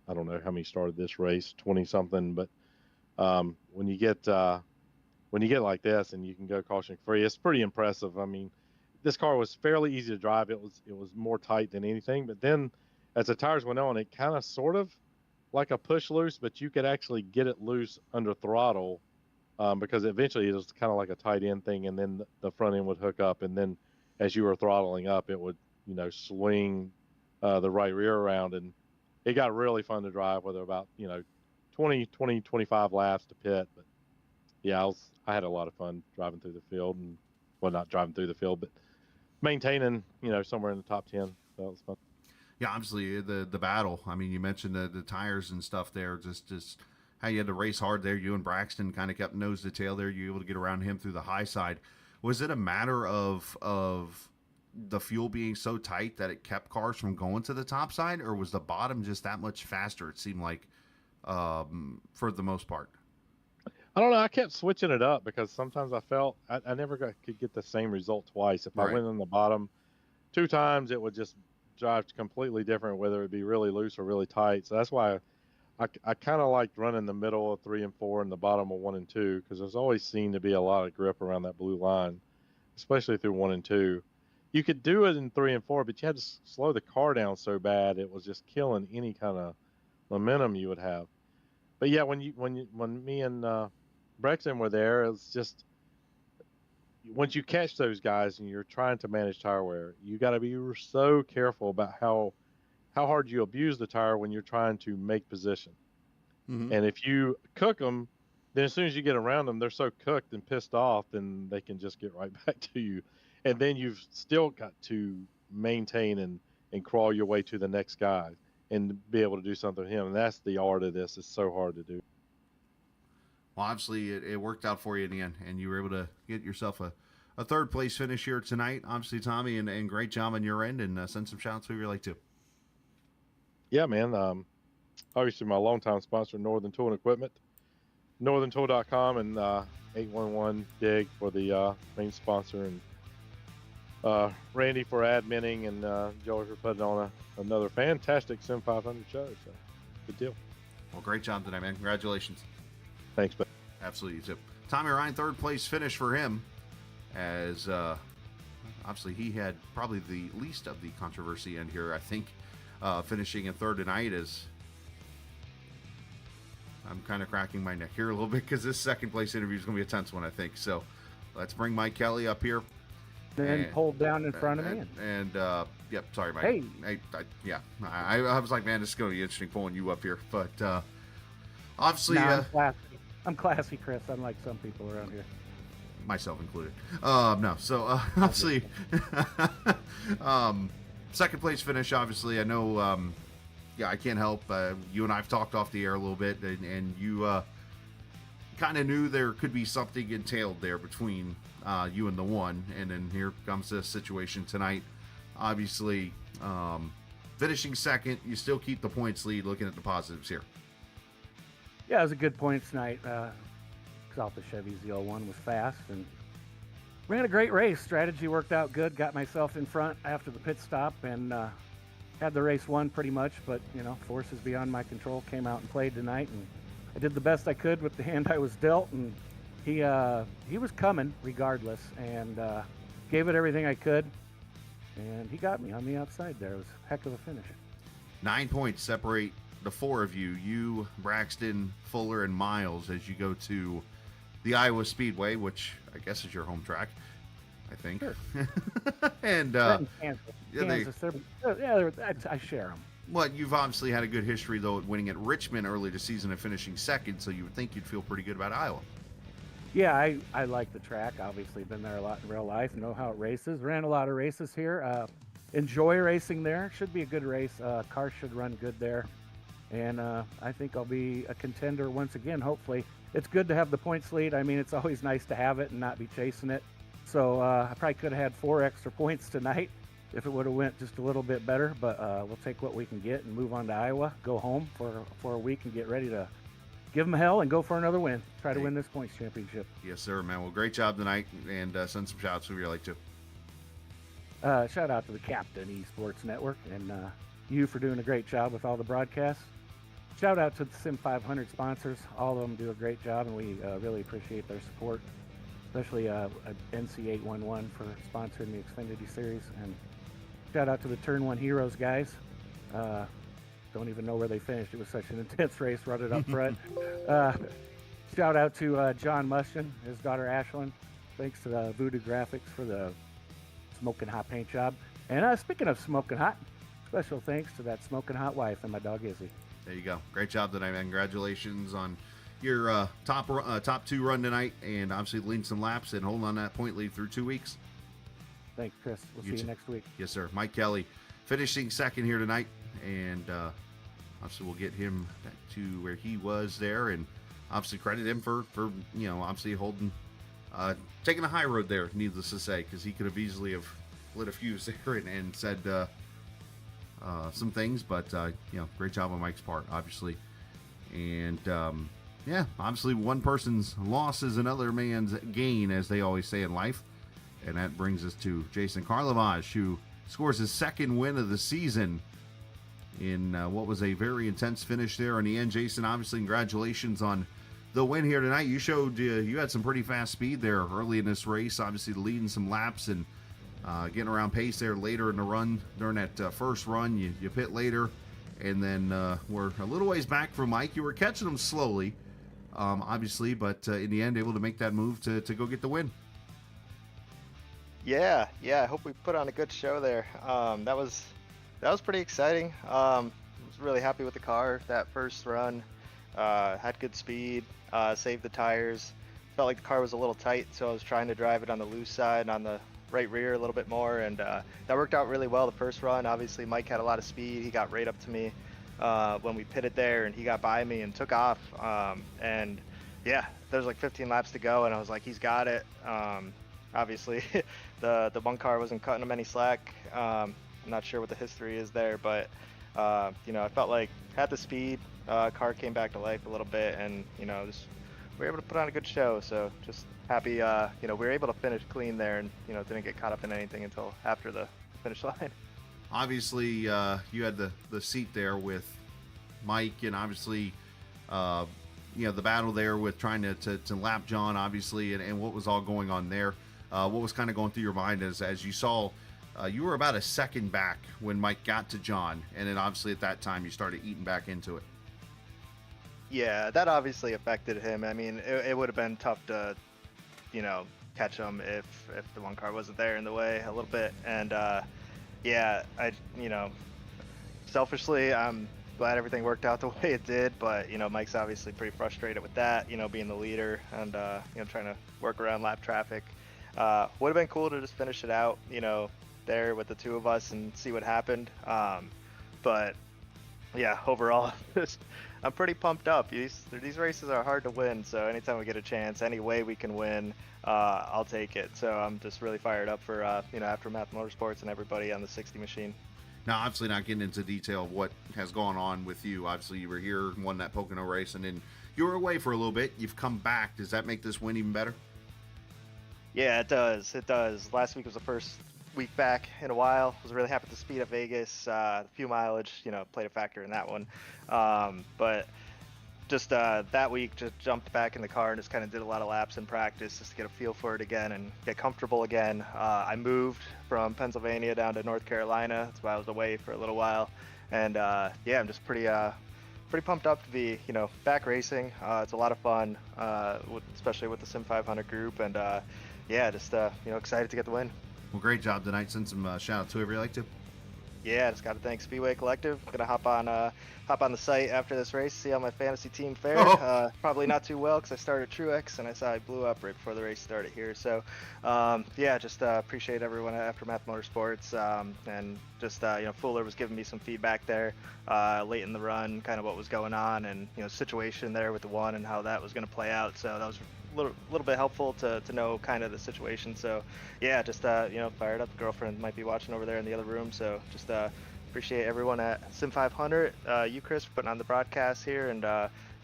I don't know how many started this race, 20 something. But when you get like this and you can go caution free, it's pretty impressive. I mean, this car was fairly easy to drive. It was more tight than anything. But then as the tires went on, it kind of sort of like a push loose, but you could actually get it loose under throttle because eventually it was kind of like a tight end thing, and then the front end would hook up, and then as you were throttling up, it would swing the right rear around, and it got really fun to drive with about 20 25 laps to pit. But yeah, I had a lot of fun driving through the field, and well, not driving through the field, but maintaining, somewhere in the top 10. So that was fun. Yeah, obviously the battle. I mean, you mentioned the tires and stuff there. Just how you had to race hard there. You and Braxton kind of kept nose to tail there. You were able to get around him through the high side. Was it a matter of the fuel being so tight that it kept cars from going to the top side, or was the bottom just that much faster? It seemed like for the most part. I don't know. I kept switching it up because sometimes I felt I never could get the same result twice. If I went in the bottom 2 times, it would just drive completely different, whether it be really loose or really tight. So that's why I kind of liked running the middle of 3 and 4 and the bottom of 1 and 2, because there's always seemed to be a lot of grip around that blue line, especially through 1 and 2. You could do it in 3 and 4, but you had to slow the car down so bad it was just killing any kind of momentum you would have. But yeah, when me and Brexton were there, it was just, once you catch those guys and you're trying to manage tire wear, you got to be so careful about how hard you abuse the tire when you're trying to make position. Mm-hmm. And if you cook them, then as soon as you get around them, they're so cooked and pissed off, then they can just get right back to you. And then you've still got to maintain and crawl your way to the next guy and be able to do something with him. And that's the art of this. It's so hard to do. Well, obviously it worked out for you in the end, and you were able to get yourself a third place finish here tonight. Obviously, Tommy, and great job on your end, and send some shouts to your like too. Yeah, man. Obviously, my longtime sponsor, Northern Tool and Equipment, northerntool.com, and 811 Dig for the main sponsor, and Randy for adminning, and Joey for putting on another fantastic Sim500 show. So, good deal. Well, great job tonight, man. Congratulations. Thanks, bud. Absolutely. So, Tommy Ryan, third place finish for him, as obviously he had probably the least of the controversy in here, I think, finishing in third tonight. As I'm kind of cracking my neck here a little bit because this second place interview is going to be a tense one, I think. So let's bring Mike Kelly up here. And pulled down in front of me. Yep, sorry, Mike. Hey. I was like, man, this is going to be interesting pulling you up here. But obviously... I'm classy, Chris, unlike some people around here. Myself included. So obviously, second place finish, obviously, I know, I can't help. You and I have talked off the air a little bit, and you kind of knew there could be something entailed there between you and the one, and then here comes this situation tonight. Obviously, finishing second, you still keep the points lead, looking at the positives here. Yeah, it was a good points night. Off the Chevy ZL1 was fast and ran a great race. Strategy worked out good. Got myself in front after the pit stop and had the race won pretty much. But forces beyond my control came out and played tonight, and I did the best I could with the hand I was dealt. And he was coming regardless, and gave it everything I could, and he got me on the outside there. It was a heck of a finish. 9 points separate the four of you, Braxton, Fuller, and Miles, as you go to the Iowa Speedway, which I guess is your home track, I think. Sure. And Kansas, I share them. Well, you've obviously had a good history, though, at winning at Richmond early this season and finishing second, so you would think you'd feel pretty good about Iowa. Yeah, I like the track. Obviously, been there a lot in real life, know how it races. Ran a lot of races here. Enjoy racing there. Should be a good race. Cars should run good there. And I think I'll be a contender once again, hopefully. It's good to have the points lead. I mean, it's always nice to have it and not be chasing it. So I probably could have had 4 extra points tonight if it would have went just a little bit better. But we'll take what we can get and move on to Iowa, go home for a week and get ready to give them hell and go for another win. Try to win this points championship. Yes, sir, man. Well, great job tonight, and send some shouts to your like too. Shout out to the Captain Esports Network and you for doing a great job with all the broadcasts. Shout out to the Sim500 sponsors. All of them do a great job, and we really appreciate their support, especially NC811 for sponsoring the Xfinity Series. And shout out to the Turn 1 Heroes guys. Don't even know where they finished. It was such an intense race running up front. Shout out to John Mushin, his daughter Ashlyn. Thanks to the Voodoo Graphics for the smoking hot paint job. And speaking of smoking hot, special thanks to that smoking hot wife and my dog Izzy. There you go. Great job tonight, man. Congratulations on your top two run tonight, and obviously leading some laps and holding on that point lead through 2 weeks. Thanks, Chris. We'll see you next week. Yes, sir. Mike Kelly finishing second here tonight, and obviously we'll get him back to where he was there, and obviously credit him for obviously holding, taking a high road there, needless to say, because he could have easily have lit a fuse there and said some things, but great job on Mike's part, obviously. And obviously one person's loss is another man's gain, as they always say in life. And that brings us to Jason Karlovage, who scores his second win of the season in what was a very intense finish there in the end. Jason, obviously congratulations on the win here tonight. You showed you had some pretty fast speed there early in this race, obviously leading some laps and getting around pace there later in the run. During that first run, you pit later, and then we're a little ways back from Mike. You were catching him slowly, obviously, but in the end able to make that move to go get the win. Yeah, I hope we put on a good show there. That was pretty exciting. I was really happy with the car that first run. Had good speed, saved the tires. Felt like the car was a little tight, so I was trying to drive it on the loose side, on the right rear a little bit more, and that worked out really well the first run. Obviously, Mike had a lot of speed. He got right up to me when we pitted there, and he got by me and took off. And yeah, there's like 15 laps to go, and I was like, he's got it. Obviously, the one car wasn't cutting him any slack. I'm not sure what the history is there, but I felt like had the speed. Car came back to life a little bit, and we were able to put on a good show. So just happy, we were able to finish clean there, and didn't get caught up in anything until after the finish line. Obviously, you had the seat there with Mike, and obviously, the battle there with trying to lap John, obviously, and what was all going on there. What was kind of going through your mind as you saw, you were about a second back when Mike got to John, and then obviously at that time you started eating back into it. Yeah, that obviously affected him. I mean, it would have been tough to, catch him if the one car wasn't there in the way a little bit. And selfishly, I'm glad everything worked out the way it did. But Mike's obviously pretty frustrated with that. Being the leader and trying to work around lap traffic. Would have been cool to just finish it out, there with the two of us and see what happened. But yeah, overall, I'm pretty pumped up. These races are hard to win, so anytime we get a chance, any way we can win, I'll take it. So I'm just really fired up for Aftermath Motorsports and everybody on the 60 machine. Now, obviously not getting into detail of what has gone on with you. Obviously, you were here, won that Pocono race, and then you were away for a little bit. You've come back. Does that make this win even better? Yeah, it does. It does. Last week was the first week back in a while. Was really happy with the speed at Vegas. The fuel mileage, played a factor in that one. But just that week, just jumped back in the car and just kind of did a lot of laps in practice just to get a feel for it again and get comfortable again. I moved from Pennsylvania down to North Carolina. That's why I was away for a little while. And I'm just pretty pumped up to be, back racing. It's a lot of fun, especially with the Sim500 group. And just excited to get the win. Well, great job tonight. Send some shout out to whoever you like to. Yeah, just got to thank Speedway Collective. I'm gonna hop on the site after this race, see how my fantasy team fared. Probably not too well because I started Truex and I saw I blew up right before the race started here. So just appreciate everyone at Aftermath Motorsports, and just Fuller was giving me some feedback there late in the run, kind of what was going on, and situation there with the one and how that was going to play out. So that was little bit helpful to know kind of the situation. So fired up. The girlfriend might be watching over there in the other room, so just appreciate everyone at Sim500, you Chris for putting on the broadcast here, and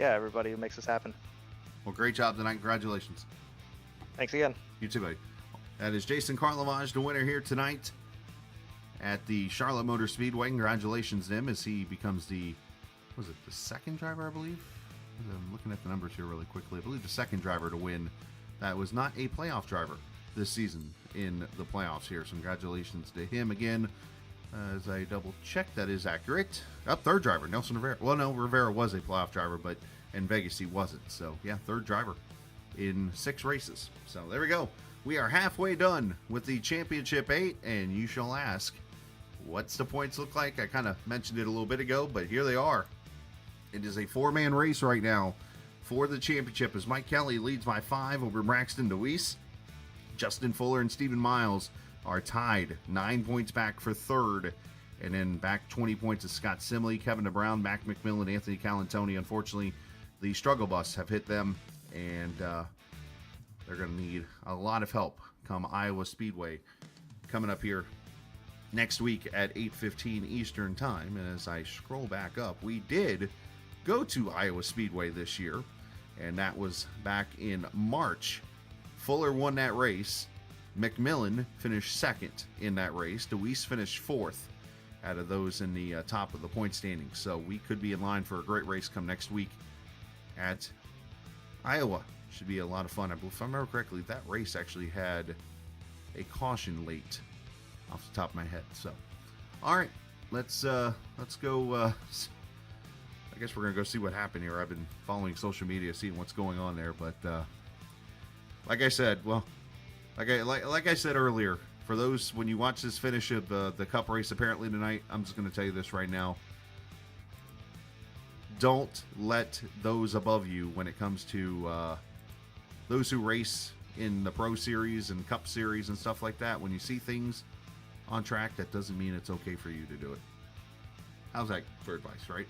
everybody who makes this happen. Well, great job tonight. Congratulations. Thanks again. You too, buddy. That is Jason Karlovage, the winner here tonight at the Charlotte Motor Speedway. Congratulations to him as he becomes the second driver, I believe. I'm looking at the numbers here really quickly. I believe the second driver to win that was not a playoff driver this season in the playoffs here. So congratulations to him again. As I double check, that is accurate. Third driver, Nelson Rivera. Well, no, Rivera was a playoff driver, but in Vegas he wasn't. So yeah, third driver in 6 races. So there we go. We are halfway done with the Championship 8, and you shall ask, what's the points look like? I kind of mentioned it a little bit ago, but here they are. It is a 4-man race right now for the championship as Mike Kelly leads by 5 over Braxton DeWeese. Justin Fuller and Stephen Miles are tied, 9 points back for third. And then back 20 points is Scott Simley, Kevin DeBrown, Mac McMillan, Anthony Calantoni. Unfortunately, the struggle bus have hit them, and they're going to need a lot of help come Iowa Speedway coming up here next week at 8:15 Eastern Time. And as I scroll back up, we did go to Iowa Speedway this year, and that was back in March. Fuller won that race. McMillan finished second in that race. DeWeese finished fourth out of those in the top of the point standings. So we could be in line for a great race come next week at Iowa. Should be a lot of fun. I believe, if I remember correctly, that race actually had a caution late off the top of my head. So, all right, let's go. I guess we're gonna go see what happened here. I've been following social media, seeing what's going on there. But like I said, like I said earlier, for those when you watch this finish of the Cup race apparently tonight, I'm just gonna tell you this right now. Don't let those above you, when it comes to those who race in the Pro Series and Cup Series and stuff like that, when you see things on track, that doesn't mean it's okay for you to do it. How's that for advice, right?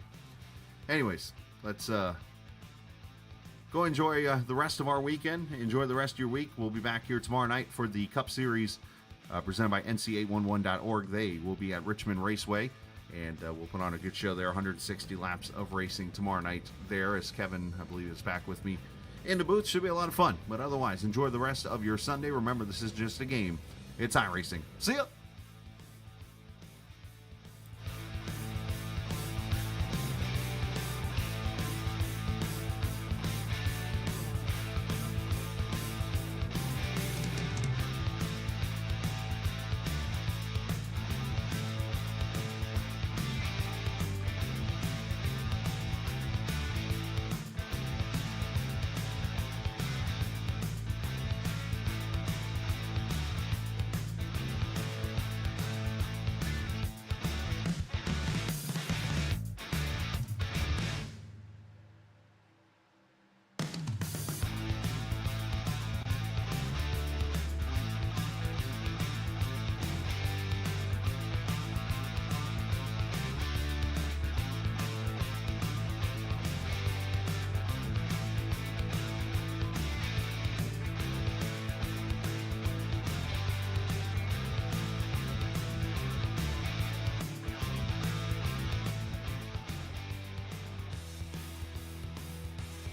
Anyways, let's go enjoy the rest of our weekend. Enjoy the rest of your week. We'll be back here tomorrow night for the Cup Series presented by NC811.org. They will be at Richmond Raceway, and we'll put on a good show there. 160 laps of racing tomorrow night there, as Kevin, I believe, is back with me in the booth. Should be a lot of fun. But otherwise, enjoy the rest of your Sunday. Remember, this is just a game. It's iRacing. See ya!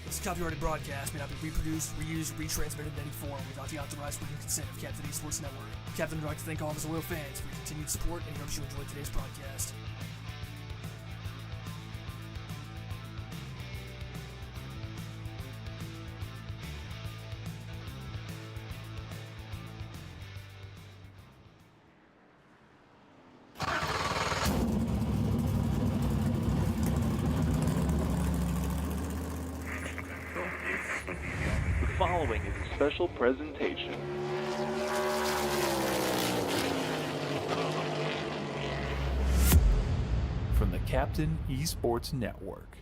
This copyrighted broadcast may not be reproduced, reused, or retransmitted in any form without the authorized written consent of Captain Esports Network. Captain would like to thank all of his loyal fans for your continued support, and he hopes you enjoyed today's broadcast. The following is a special presentation. From the Captain Esports Network.